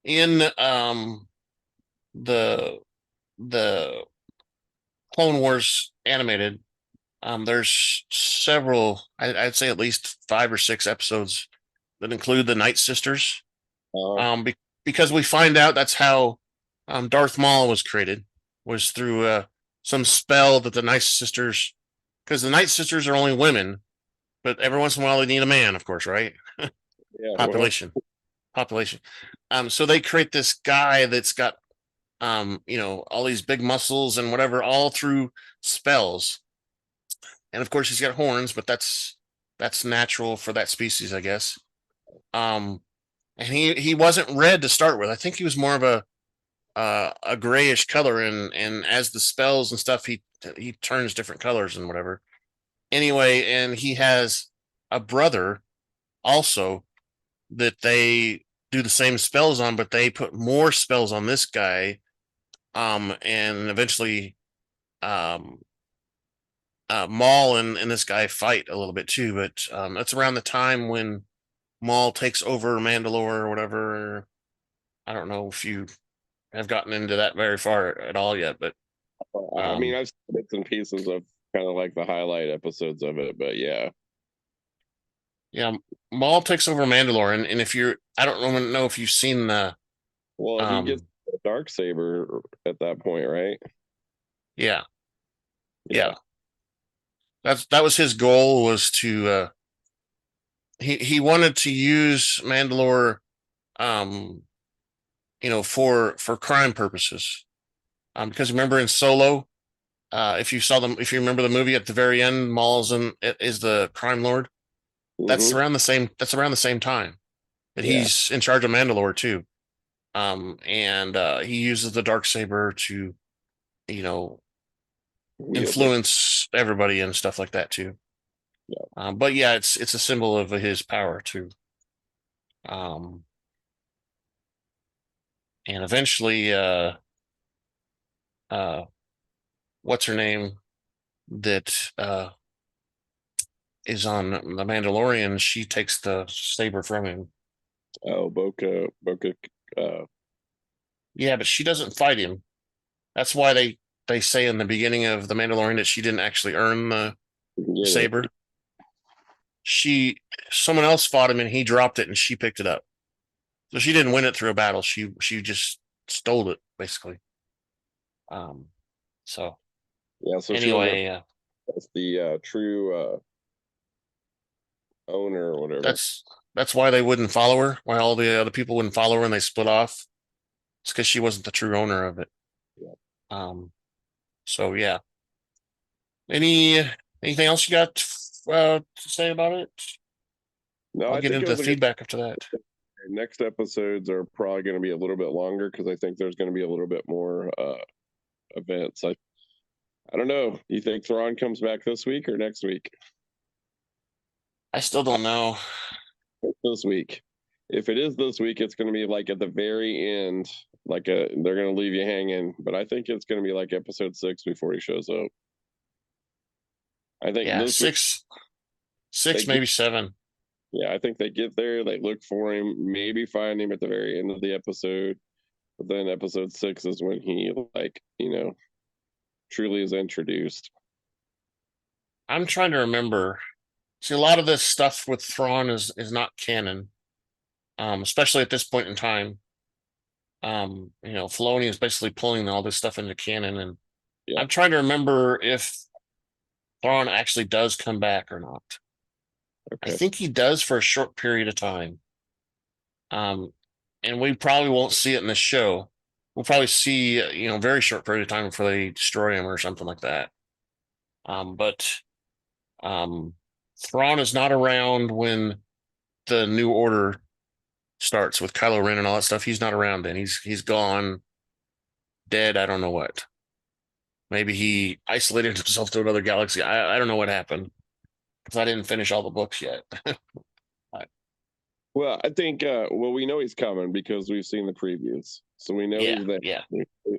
in the Clone Wars animated, there's several, I'd say at least 5 or 6 episodes that include the Night Sisters. Because we find out that's how Darth Maul was created, was through some spell that the Night Sisters, because the Night Sisters are only women, but every once in a while they need a man, of course, right? Population. So they create this guy that's got all these big muscles and whatever, all through spells. And of course he's got horns, but that's natural for that species, I guess. And he wasn't red to start with. I think he was more of a grayish color, and as the spells and stuff, he turns different colors and whatever. Anyway, and he has a brother also that they do the same spells on, but they put more spells on this guy, and eventually Maul and this guy fight a little bit too, but that's around the time when Maul takes over Mandalore or whatever. I don't know if you have gotten into that very far at all yet, but I mean, I've seen bits and pieces of kind of like the highlight episodes of it, but yeah. Yeah, Maul takes over Mandalore, and if you're, I don't know if you've seen the. Well, he gets a dark saber at that point, right? Yeah. That was his goal, was to he wanted to use Mandalore, for crime purposes. Because remember in Solo, if you remember the movie, at the very end, Maul's is the crime lord. That's Mm-hmm. around the same. That's around the same time that he's in charge of Mandalore too. And he uses the dark saber to, influence everybody and stuff like that too. Yeah. But yeah, it's a symbol of his power too. And eventually, what's her name that is on the Mandalorian? She takes the saber from him. Oh, Boca. Yeah, but she doesn't fight him. That's why they say in the beginning of the Mandalorian that she didn't actually earn the saber. Someone else fought him and he dropped it and she picked it up. So she didn't win it through a battle. She just stole it basically. So yeah. So anyway, that's the true owner or whatever. That's why they wouldn't follow her. Why all the other people wouldn't follow her and they split off. It's because she wasn't the true owner of it. Yeah. So yeah. Anything else you got to say about it? No, I'll I get think into the feedback after that. Next episodes are probably going to be a little bit longer because I think there's going to be a little bit more events. I don't know. You think Thrawn comes back this week or next week? I still don't know. This week. If it is this week, it's going to be like at the very end. They're going to leave you hanging, but I think it's going to be like episode 6 before he shows up. I think this six, maybe 7. Yeah, I think they get there, they look for him, maybe find him at the very end of the episode. But then episode 6 is when he, truly is introduced. I'm trying to remember. See, a lot of this stuff with Thrawn is not canon, especially at this point in time. Filoni is basically pulling all this stuff into canon, and I'm trying to remember if Thrawn actually does come back or not. Okay. I think he does for a short period of time. And we probably won't see it in the show. We'll probably see, a very short period of time before they destroy him or something like that. But Thrawn is not around when the New Order starts with Kylo Ren and all that stuff. He's not around then. He's gone, dead. I don't know what. Maybe he isolated himself to another galaxy. I don't know what happened because I didn't finish all the books yet. Well, I think we know he's coming because we've seen the previews, so we know he's there. Yeah.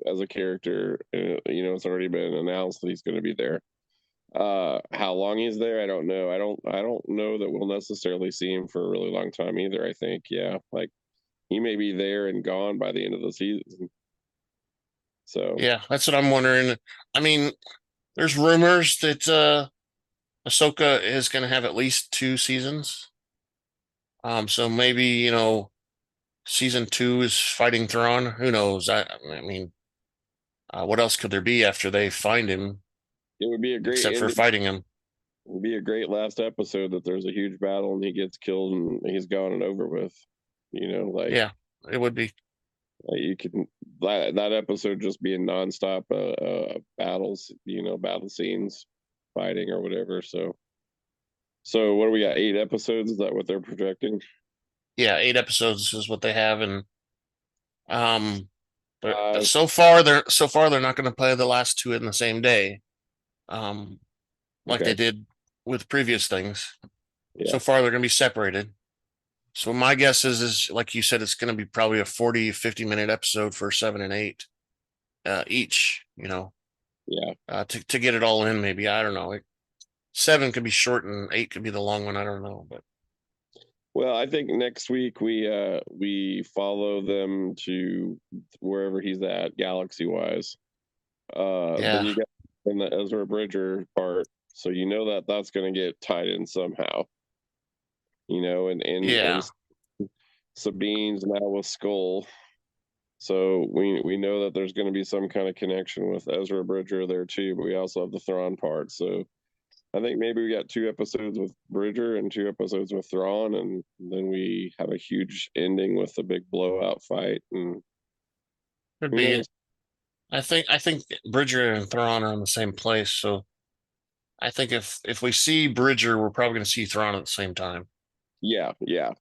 As a character, it's already been announced that he's going to be there. How long he's there, I don't know. I don't know that we'll necessarily see him for a really long time either. I think, like he may be there and gone by the end of the season. So yeah, that's what I'm wondering. I mean, there's rumors that Ahsoka is going to have at least 2 seasons. So maybe, season 2 is fighting Thrawn. Who knows? I mean, what else could there be after they find him? It would be a great except for fighting him. It would be a great last episode that there's a huge battle and he gets killed and he's gone and over with. Yeah, it would be. You can that episode just being nonstop battles, battle scenes, fighting or whatever. So what do we got? 8 episodes? Is that what they're projecting? Yeah, 8 episodes is what they have, and so far they're not going to play the last 2 in the same day, like they did with previous things. Yeah. So far they're going to be separated. So my guess is like you said, it's going to be probably a 40-50 minute episode for 7 and 8 each. Yeah. To get it all in, maybe, I don't know. 7 could be short and 8 could be the long one. I don't know, but Well, I think next week we follow them to wherever he's at, galaxy wise. Then yeah, you get in the Ezra Bridger part, so you know that that's going to get tied in somehow. And yeah, Sabine's now with Skoll, so we know that there's going to be some kind of connection with Ezra Bridger there too. But we also have the Thrawn part, so I think maybe we got 2 episodes with Bridger and 2 episodes with Thrawn, and then we have a huge ending with a big blowout fight. And could who be. knows? I think Bridger and Thrawn are in the same place, so I think if we see Bridger, we're probably going to see Thrawn at the same time. Yeah, yeah,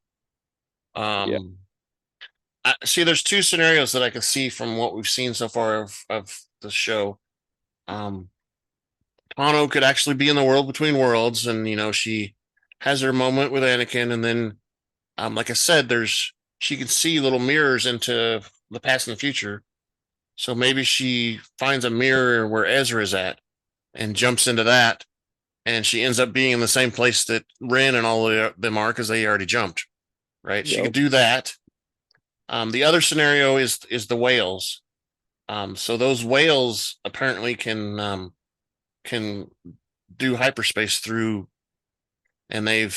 yeah, Um, see, there's 2 scenarios that I can see from what we've seen so far of the show. Um, Tano could actually be in the world between worlds, and she has her moment with Anakin, and then, like I said, she can see little mirrors into the past and the future. So maybe she finds a mirror where Ezra is at and jumps into that, and she ends up being in the same place that Wren and all of them are because they already jumped. Right? She yep, could do that. The other scenario is the whales. So those whales apparently can do hyperspace through, and they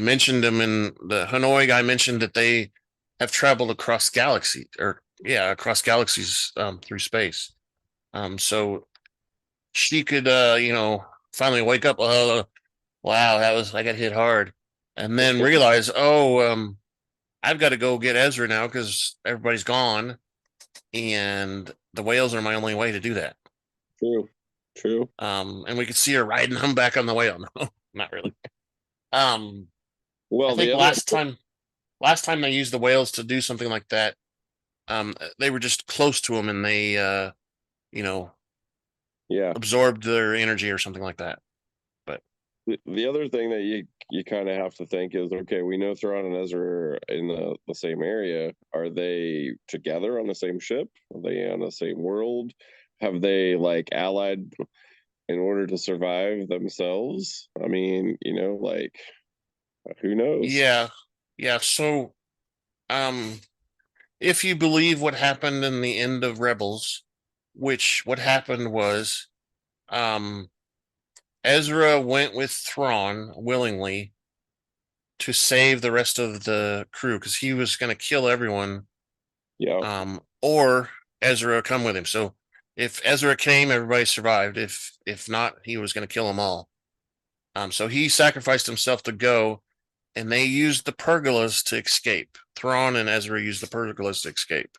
mentioned them in the Hanoi guy mentioned that they have traveled across across galaxies through space. So she could finally wake up. Wow, I got hit hard, and then realize, I've got to go get Ezra now because everybody's gone, and the whales are my only way to do that. true, true. And we could see her riding him back on the whale. No, not really. Um, I Well, think the other, last time they used the whales to do something like that, they were just close to him and they, you know, yeah, absorbed their energy or something like that. But the other thing that you kind of have to think is, okay, we know Thrawn and Ezra are in the same area. Are they together on the same ship? Are they on the same world? Have they like allied in order to survive themselves? I mean, like who knows? yeah, yeah. So, um, if you believe what happened in the end of Rebels, which what happened was, um, Ezra went with Thrawn willingly to save the rest of the crew because he was going to kill everyone, Yeah, or Ezra come with him. So if Ezra came, everybody survived. If not, he was going to kill them all. So he sacrificed himself to go, and they used the pergolas to escape. Thrawn and Ezra used the pergolas to escape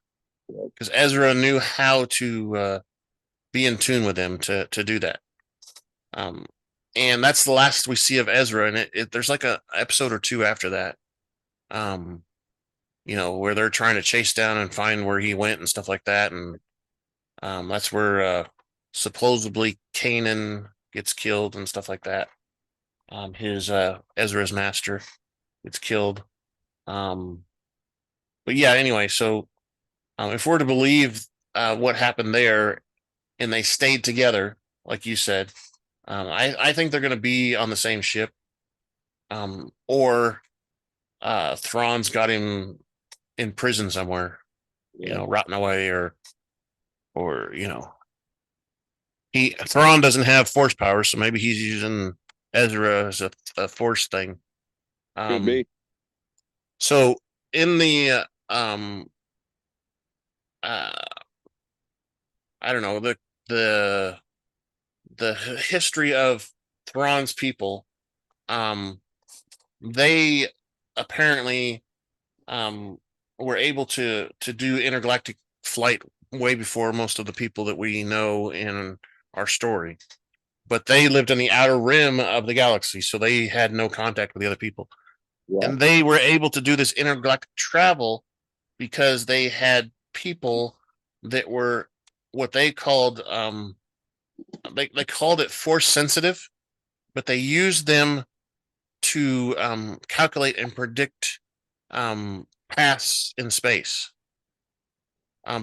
because Ezra knew how to be in tune with them to do that. Um, and that's the last we see of Ezra, and there's like a episode or 2 after that. Um, where they're trying to chase down and find where he went and stuff like that, and that's where supposedly Kanan gets killed and stuff like that. His Ezra's master gets killed. But yeah, anyway, so if we're to believe what happened there, and they stayed together, like you said, I think they're going to be on the same ship, or Thrawn's got him in prison somewhere, yeah, rotting away, or Thrawn doesn't have force power, so maybe he's using Ezra as a force thing. could Um, be. so in the uh, I don't know, the the history of Thrawn's people, um, they apparently um were able to do intergalactic flight way before most of the people that we know in our story. But they lived in the outer rim of the galaxy, so they had no contact with the other people. Yeah, And they were able to do this intergalactic travel because they had people that were what they called it force sensitive, but they used them to calculate and predict paths in space,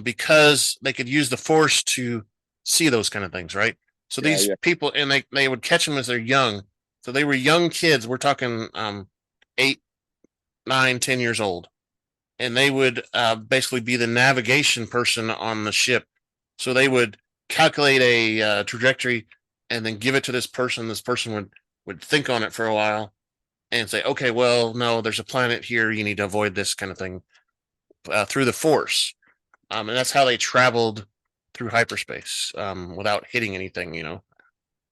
because they could use the force to see those kind of things, right? So yeah, these yeah, people, and they would catch them as they're young, So they were young kids. We're talking 8, 9, 10 years old. And they would basically be the navigation person on the ship. So they would calculate a trajectory and then give it to this person. This person would think on it for a while and say, okay, well, no, there's a planet here. You need to avoid this kind of thing through the Force. And that's how they traveled through hyperspace without hitting anything, Well,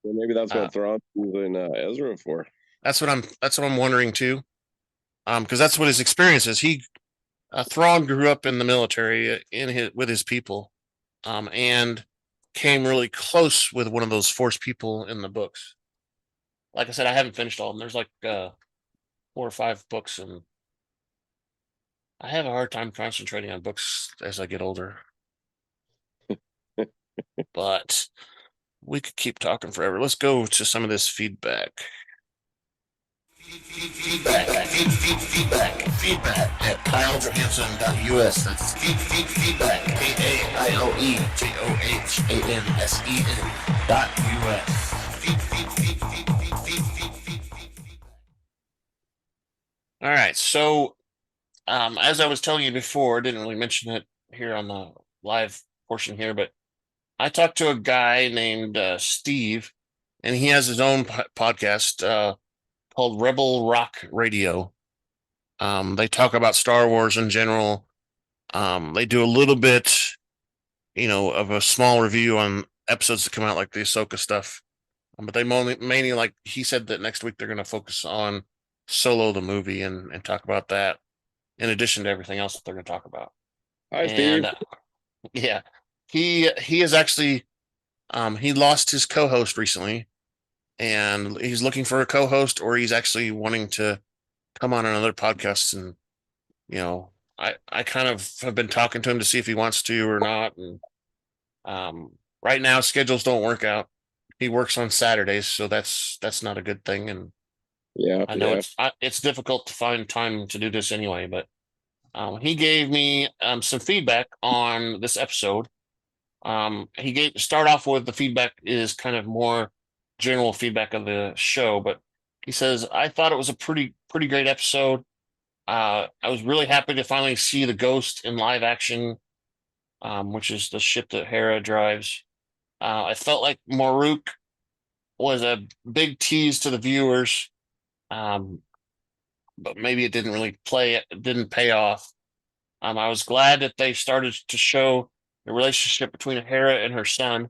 maybe that's what Thrawn's using Ezra for. That's what I'm wondering too. Because that's what his experience is. Thrawn grew up in the military with his people, and came really close with one of those Force people in the books. Like I said, I haven't finished all of them. There's like 4 or 5 books, and I have a hard time concentrating on books as I get older. But we could keep talking forever. Let's go to some of this feedback. Feedback at kylejohansson.us. That's feedback, KYLEJOHANSEN.US. All right, so as I was telling you before, I didn't really mention it here on the live portion here, but I talked to a guy named Steve, and he has his own podcast called Rebel Rock Radio. They talk about Star Wars in general. They do a little bit, of a small review on episodes that come out, like the Ahsoka stuff. But they mainly, like he said, that next week they're going to focus on Solo the movie and talk about that, in addition to everything else that they're going to talk about. Hi, Steve. Yeah, he is actually he lost his co-host recently, and he's looking for a co-host, or he's actually wanting to come on another podcast. And I kind of have been talking to him to see if he wants to or not. And right now schedules don't work out. He works on Saturdays, so that's not a good thing. And yeah, I know it's difficult to find time to do this anyway. But he gave me some feedback on this episode. Start off with the feedback is kind of more general feedback of the show, but he says, I thought it was a pretty great episode. I was really happy to finally see the Ghost in live action, which is the ship that Hera drives. I felt like Maruk was a big tease to the viewers, but maybe it didn't really it didn't pay off. I was glad that they started to show the relationship between Hera and her son.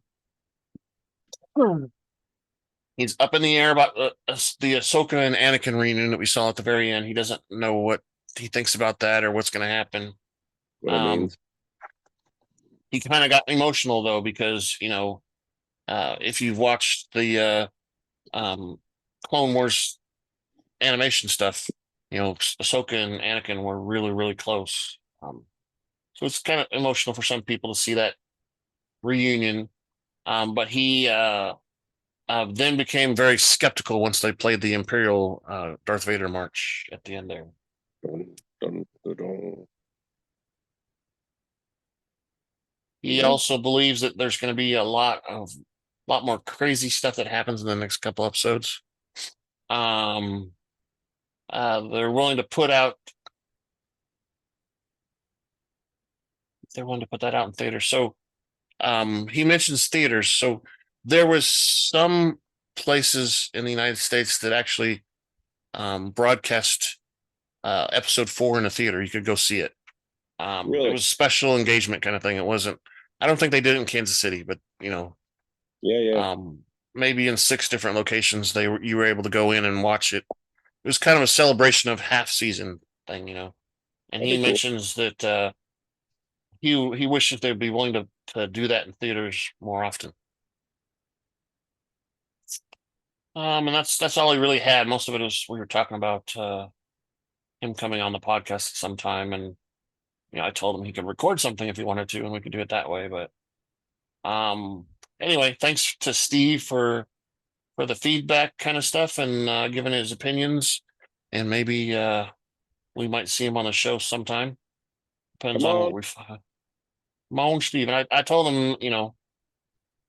He's up in the air about the Ahsoka and Anakin reunion that we saw at the very end. He doesn't know what he thinks about that or what's going to happen. What it means. He kind of got emotional though, because if you've watched the Clone Wars animation stuff, Ahsoka and Anakin were really, really close. So it's kind of emotional for some people to see that reunion. But he then became very skeptical once they played the Imperial Darth Vader march at the end there. Dun, dun, dun, dun. He also believes that there's going to be a lot more crazy stuff that happens in the next couple episodes. They're willing to put out. They're willing to put that out in theaters. So he mentions theaters. So there was some places in the United States that actually broadcast episode 4 in a theater. You could go see it. Really? It was a special engagement kind of thing. It wasn't. I don't think they did it in Kansas City, but yeah. Maybe in 6 different locations you were able to go in and watch it. It was kind of a celebration of half season thing, And That'd he be mentions that he wishes they'd be willing to do that in theaters more often. And that's all he really had. Most of it is we were talking about him coming on the podcast sometime, and I told him he could record something if he wanted to, and we could do it that way. But anyway, thanks to Steve for the feedback kind of stuff and giving his opinions, and maybe we might see him on the show sometime. Depends on what we find. Come on, Steve. And I told him,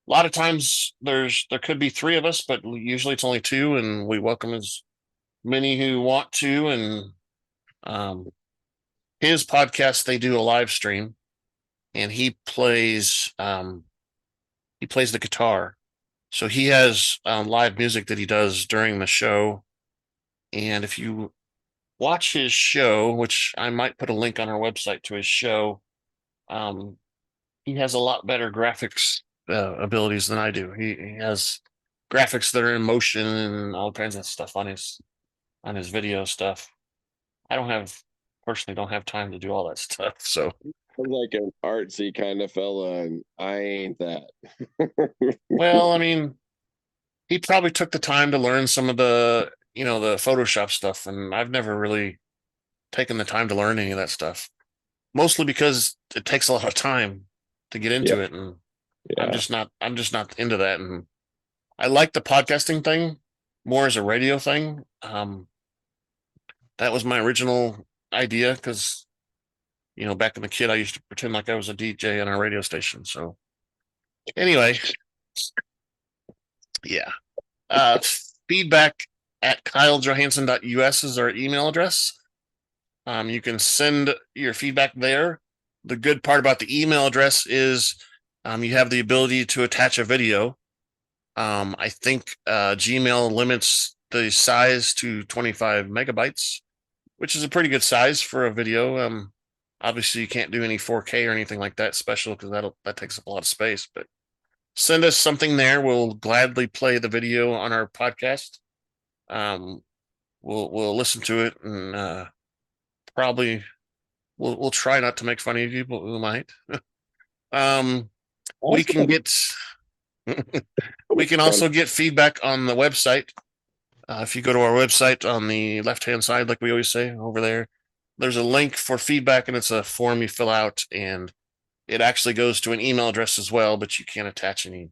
lot of times there could be three of us, but usually it's only two, and we welcome as many who want to. And his podcast, they do a live stream, and he plays the guitar. So he has live music that he does during the show. And if you watch his show, which I might put a link on our website to his show, he has a lot better graphics abilities than I do. He has graphics that are in motion and all kinds of stuff on his video stuff. I personally don't have time to do all that stuff. So I'm like an artsy kind of fella, and I ain't that. well, I mean, he probably took the time to learn some of the the Photoshop stuff, and I've never really taken the time to learn any of that stuff. Mostly because it takes a lot of time to get into it, and I'm just not into that. And I like the podcasting thing more as a radio thing. That was my original idea because back in the kid I used to pretend like I was a DJ on a radio station. So anyway, yeah. Feedback at kylejohansson.us is our email address. You can send your feedback there. The good part about the email address is you have the ability to attach a video. I think Gmail limits the size to 25 megabytes, which is a pretty good size for a video. Obviously, you can't do any 4K or anything like that special because that takes up a lot of space. But send us something there. We'll gladly play the video on our podcast. We'll listen to it, and probably we'll try not to make fun of you, but we might. We can get we can also get feedback on the website. If you go to our website on the left-hand side, like we always say over there's a link for feedback, and it's a form you fill out, and it actually goes to an email address as well, but you can't attach any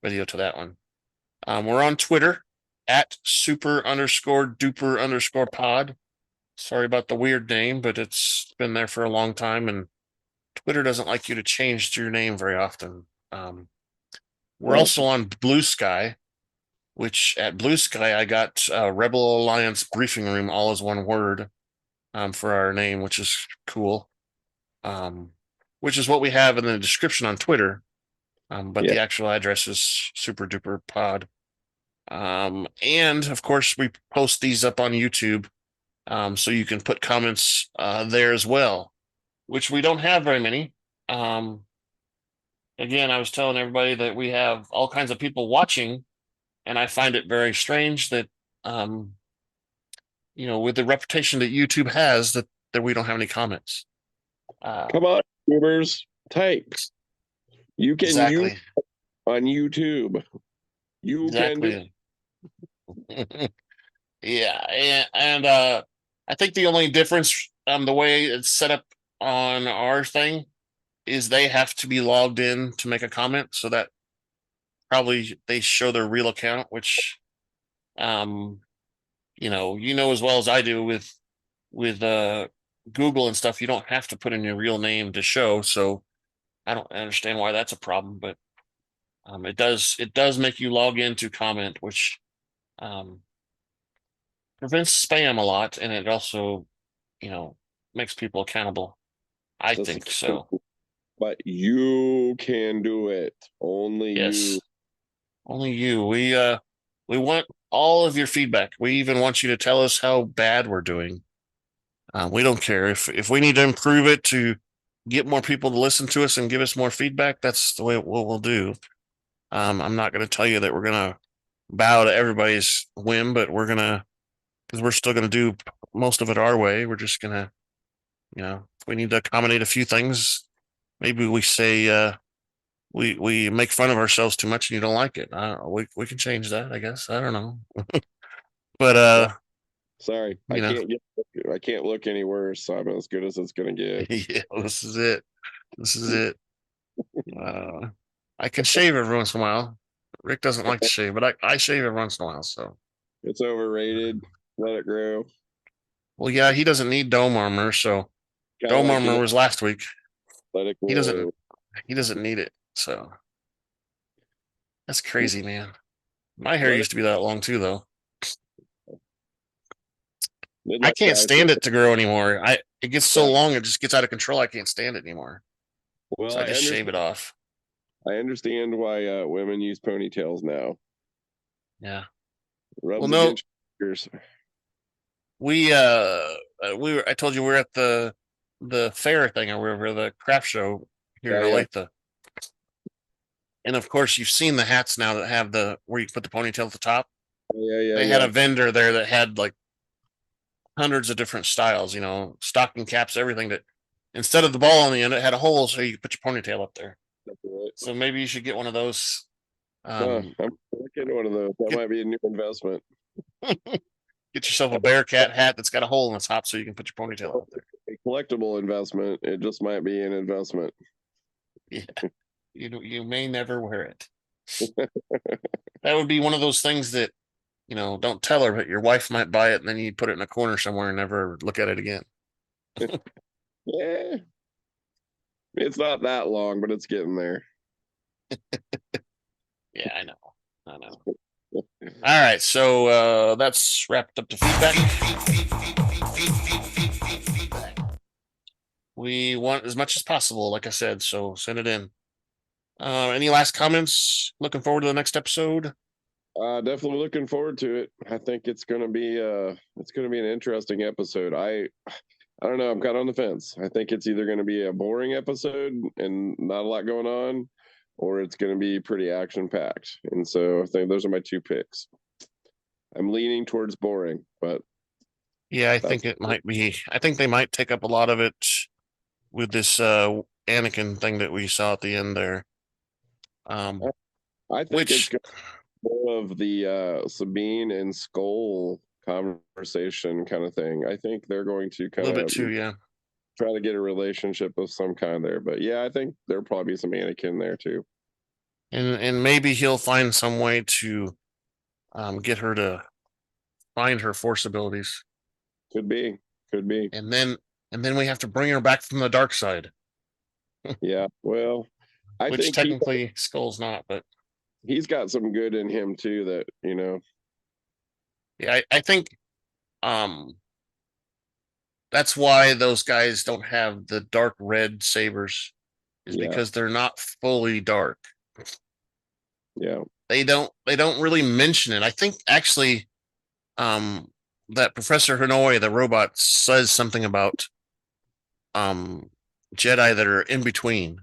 video to that one. We're on Twitter at super_duper_pod. Sorry about the weird name, but it's been there for a long time, and Twitter doesn't like you to change your name very often. We're also on Blue Sky, which at Blue Sky I got Rebel Alliance Briefing Room all as one word for our name, which is cool. Which is what we have in the description on Twitter. But the actual address is super duper pod. And of course, we post these up on YouTube. So you can put comments there as well, which we don't have very many. Again, I was telling everybody that we have all kinds of people watching, and I find it very strange that, with the reputation that YouTube has, that we don't have any comments. Come on, YouTubers, type. You can use on YouTube. You can do. Yeah, and I think the only difference the way it's set up on our thing is they have to be logged in to make a comment, so that probably they show their real account, which as well as I do with Google and stuff, you don't have to put in your real name to show. So I don't understand why that's a problem, but it does make you log in to comment, which prevents spam a lot, and it also makes people accountable. I think so. But you can do it. Only you. Only you. We want all of your feedback. We even want you to tell us how bad we're doing. We don't care if we need to improve it to get more people to listen to us and give us more feedback. That's the way what we'll do. I'm not going to tell you that we're going to bow to everybody's whim, but because we're still going to do most of it our way. We're just going to, if we need to accommodate a few things, maybe we say we make fun of ourselves too much and you don't like it. We can change that, I guess. I don't know. But sorry, I can't look any worse. So I'm as good as it's gonna get. Yeah, this is it. I can shave every once in a while. Rick doesn't like to shave, but I shave every once in a while. So it's overrated. Let it grow. Well, yeah, he doesn't need dome armor. So dome armor was last week. Let it grow. He doesn't need it. So That's crazy, man. My hair But used to be that long too, though. I midlife can't crisis. stand it to grow anymore. It gets so Yeah. long, it just gets out of control. I can't stand it anymore. Well, So I just shave it off. I understand why women use ponytails now. Yeah. Rubs no, against your ears. I told you we were at the fair thing or wherever, the craft show here in Yeah. Olathe. And of course, you've seen the hats now that have where you put the ponytail at the top. Yeah. They had a vendor there that had like hundreds of different styles, stocking caps, everything, that instead of the ball on the end, it had a hole so you could put your ponytail up there. So maybe you should get one of those. I'm looking at one of those. That might be a new investment. Get yourself a Bearcat hat that's got a hole in the top so you can put your ponytail up there. A collectible investment. It just might be an investment. Yeah. You may never wear it. That would be one of those things that, don't tell her, but your wife might buy it and then you put it in a corner somewhere and never look at it again. Yeah. It's not that long, but it's getting there. Yeah, I know. All right, so that's wrapped up the feedback. We want as much as possible, like I said, so send it in. Any last comments? Looking forward to the next episode. Definitely looking forward to it. I think it's gonna be an interesting episode. I don't know. I'm kind of on the fence. I think it's either going to be a boring episode and not a lot going on, or it's going to be pretty action packed. And so I think those are my two picks. I'm leaning towards boring, but yeah, I think it might be. I think they might take up a lot of it with this Anakin thing that we saw at the end there. I think it's more of the Sabine and Skoll conversation kind of thing. I think they're going to kind of a little bit too, yeah. Try to get a relationship of some kind there. But yeah, I think there'll probably be some Anakin there too. And maybe he'll find some way to get her to find her Force abilities. Could be. And then we have to bring her back from the dark side. Yeah, well, I which think technically Skoll's not, but he's got some good in him too. That Yeah, I think that's why those guys don't have the dark red sabers, is because they're not fully dark. Yeah, they don't really mention it. I think actually, that Professor Hanoi, the robot, says something about Jedi that are in between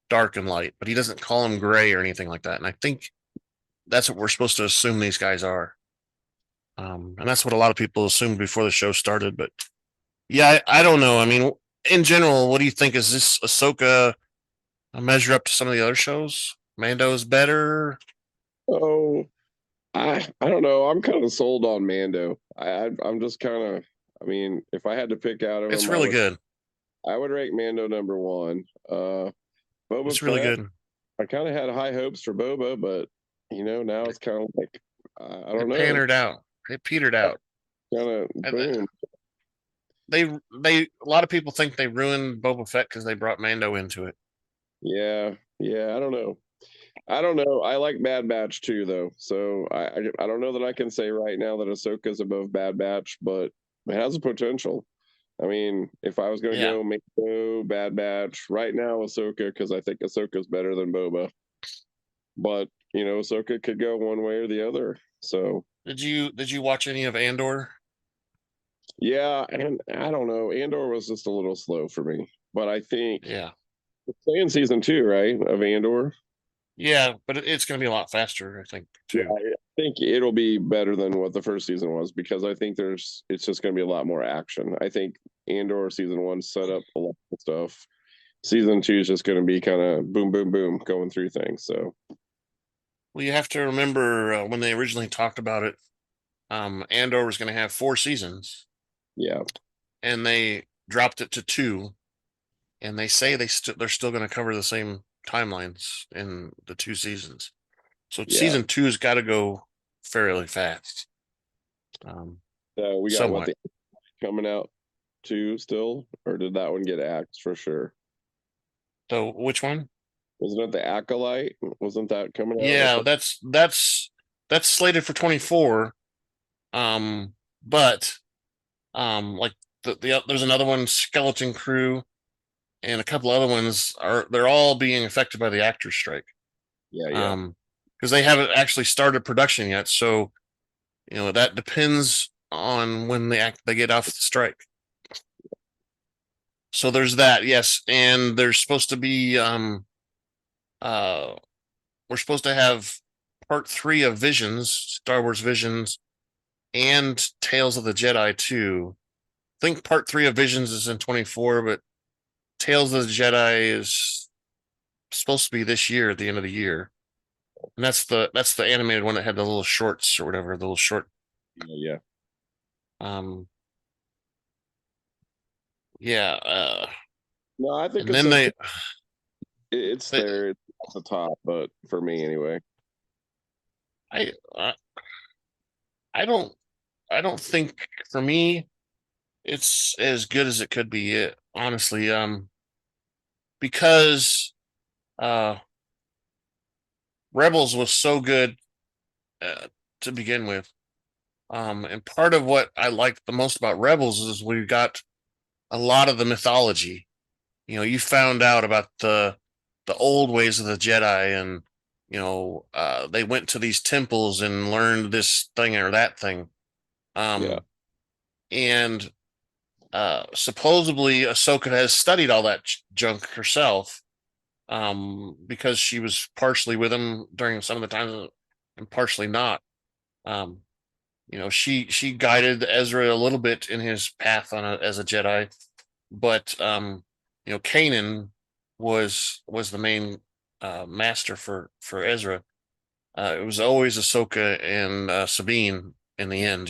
dark and light, but he doesn't call them gray or anything like that. And I think that's what we're supposed to assume these guys are. And that's what a lot of people assumed before the show started. But yeah, I don't know. I mean, in general, what do you think? Is this Ahsoka a measure up to some of the other shows? Mando is better. Oh, I don't know. I'm kind of sold on Mando. I'm just kind of. I mean, if I had to pick out of it's them, really good. I would rank Mando number one. Boba it's really Fett, good. I kind of had high hopes for Boba, but now it's kind of like I don't know. It petered out. Kind of boom. A lot of people think they ruined Boba Fett because they brought Mando into it. Yeah. I don't know. I like Bad Batch too, though. So I don't know that I can say right now that Ahsoka's above Bad Batch, but it has a potential. I mean, if I was going to go Mando, Bad Batch, right now Ahsoka, because I think Ahsoka's better than Boba. But Ahsoka could go one way or the other. So did you watch any of Andor? Yeah, and I don't know. Andor was just a little slow for me, but I think it's in season 2, right, of Andor. Yeah, but it's going to be a lot faster, I think, too. Yeah, I think it'll be better than what the first season was, because I think it's just going to be a lot more action. I think Andor season 1 set up a lot of stuff. Season 2 is just going to be kind of boom, boom, boom, going through things. So, well, you have to remember when they originally talked about it, Andor was going to have 4 seasons. Yeah, and they dropped it to 2, and they say they're still going to cover the same timelines in the 2 seasons. So season 2's got to go fairly fast. we got what coming out 2 still, or did that one get axed for sure? So which one? Wasn't it the Acolyte? Wasn't that coming out? Yeah, that's slated for 24. But like there's another one, Skeleton Crew, and a couple other ones they're all being affected by the actors strike. Yeah. Because they haven't actually started production yet, so that depends on when they get off the strike. So there's that, yes, and there's supposed to be we're supposed to have part 3 of Visions, Star Wars Visions, and Tales of the Jedi 2. I think part 3 of Visions is in 24, but Tales of the Jedi is supposed to be this year at the end of the year. And that's the animated one that had the little shorts or whatever, the little short. Yeah. Yeah. No, I think and then it's there at the top, but for me anyway. I don't think, for me, it's as good as it could be, honestly. Because Rebels was so good to begin with. And part of what I liked the most about Rebels is we got a lot of the mythology. You found out about the old ways of the Jedi, and they went to these temples and learned this thing or that thing. And supposedly Ahsoka has studied all that junk herself, because she was partially with him during some of the times and partially not. She guided Ezra a little bit in his path as a Jedi, but Kanan was the main master for Ezra. It was always Ahsoka and Sabine in the end,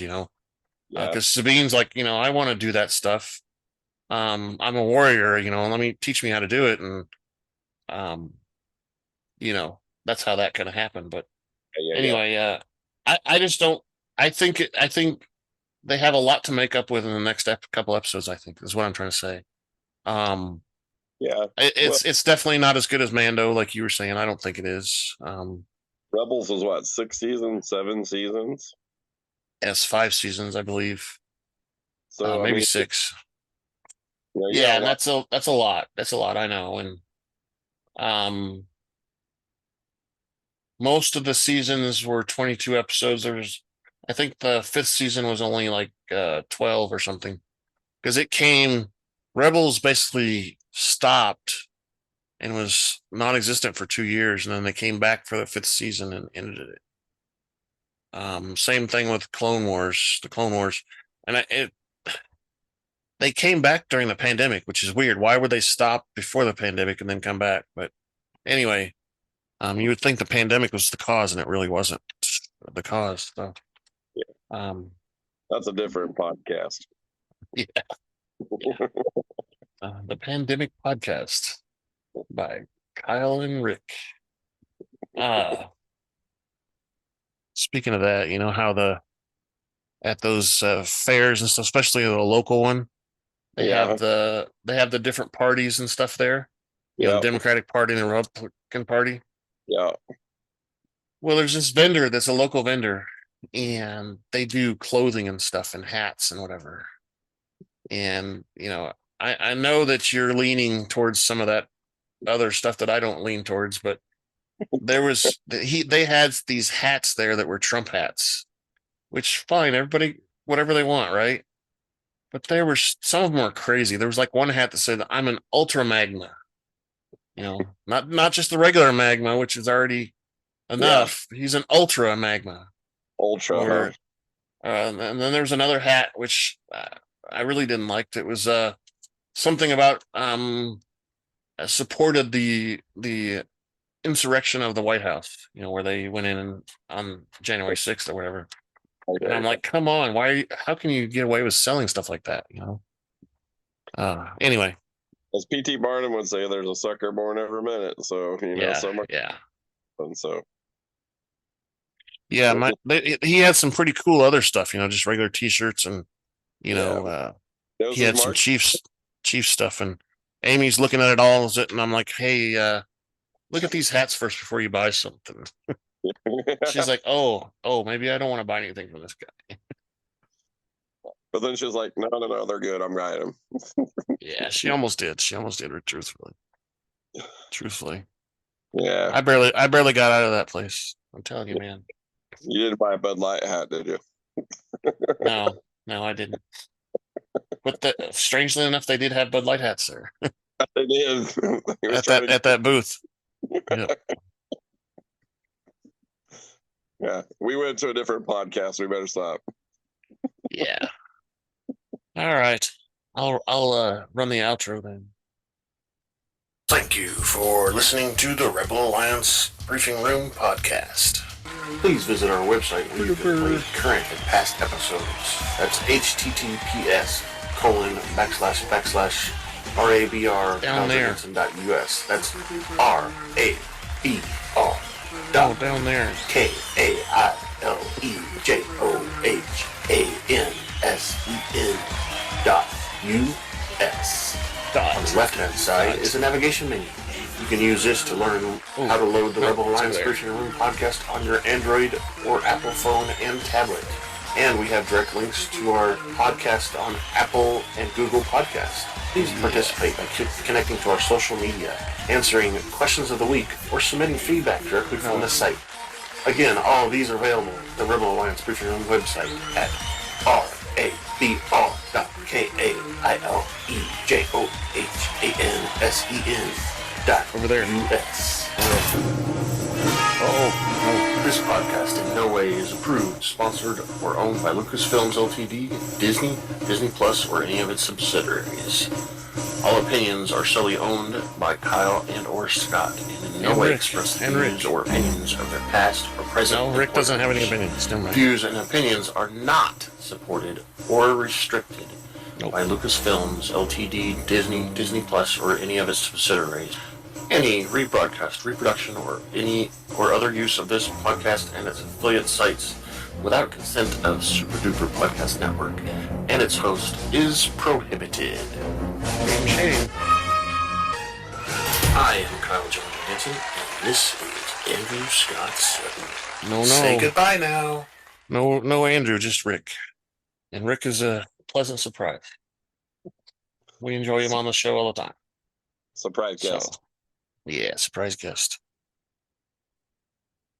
because Sabine's like, I want to do that stuff. I'm a warrior, let me teach me how to do it, and that's how that kind of happened. But anyway, I just don't. I think they have a lot to make up with in the next couple episodes. I think is what I'm trying to say. It's definitely not as good as Mando, like you were saying. I don't think it is. Rebels was what, 6 seasons, 7 seasons? Yes, 5 seasons, I believe. So maybe 6. Yeah, and that's a lot. That's a lot. I know, and most of the seasons were 22 episodes. I think the 5th season was only like 12 or something, because Rebels basically stopped and was non-existent for 2 years, and then they came back for the 5th season and ended it. Same thing with the Clone Wars, and they came back during the pandemic, which is weird. Why would they stop before the pandemic and then come back? But anyway, you would think the pandemic was the cause, and it really wasn't the cause. So, that's a different podcast. Yeah. The Pandemic Podcast by Kyle and Rick. Speaking of that, how at those fairs and stuff, especially the local one, they have the different parties and stuff there. The Democratic Party and the Republican Party. Yeah. Well, there's this vendor that's a local vendor, and they do clothing and stuff and hats and whatever. And I know that you're leaning towards some of that other stuff that I don't lean towards, but they had these hats there that were Trump hats, which fine, everybody whatever they want, right? But there were some of them were crazy. There was like one hat that said, "I'm an ultra magma," not just the regular magma, which is already enough. He's an ultra magma. Ultra. And then there's another hat which I really didn't like. It was something about supported the insurrection of the White House, where they went in on January 6th or whatever. Okay. And I'm like, come on, how can you get away with selling stuff like that? Anyway, as P.T. Barnum would say, there's a sucker born every minute. So so much. Yeah. And so. Yeah, he had some pretty cool other stuff, just regular T-shirts, and he had some Chiefs stuff, and Amy's looking at it all, and I'm like, hey, look at these hats first before you buy something. She's like, oh, maybe I don't want to buy anything from this guy. But then she's like, no, they're good. I'm buying them. Yeah, she almost did. She almost did. Truthfully. Yeah. I barely got out of that place. I'm telling you, man. You didn't buy a Bud Light hat, did you? No, I didn't. But strangely enough, they did have Bud Light hats there. They did. at that booth. Yep. Yeah, we went to a different podcast. We better stop. Yeah. All right. I'll run the outro then. Thank you for listening to the Rebel Alliance Briefing Room podcast. Please visit our website where you can play current and past episodes. That's https://rabr.us. That's RABR. Down there. KAILEJOHANSEN.US. On the left-hand side is a navigation menu. You can use this to learn how to load the Rebel Alliance Briefing Room podcast on your Android or Apple phone and tablet. And we have direct links to our podcast on Apple and Google Podcasts. Please participate by connecting to our social media, answering questions of the week, or submitting feedback directly from the site. Again, all of these are available at the Rebel Alliance Briefing Room website at rabr.kailejohansen.US. This podcast in no way is approved, sponsored, or owned by Lucasfilms Ltd., Disney, Disney Plus, or any of its subsidiaries. All opinions are solely owned by Kyle and or Scott, and in no way express the views or opinions of their past or present. No, Rick doesn't have any opinions. Views and opinions are not supported or restricted by Lucasfilms Ltd., Disney, Disney Plus, or any of its subsidiaries. Any rebroadcast, reproduction, or any or other use of this podcast and its affiliate sites without consent of Super Duper Podcast Network and its host is prohibited. Shame. I am Kyle Johansen, and this is Andrew Scott Sutton. No. Say goodbye now. No, Andrew, just Rick. And Rick is a pleasant surprise. We enjoy him on the show all the time. Surprise guest. So, yeah, surprise guest.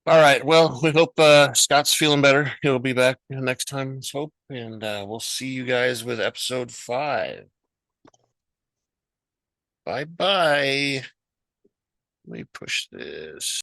All right. Well, we hope Scott's feeling better. He'll be back next time, let's hope. And we'll see you guys with episode 5. Bye-bye. Let me push this.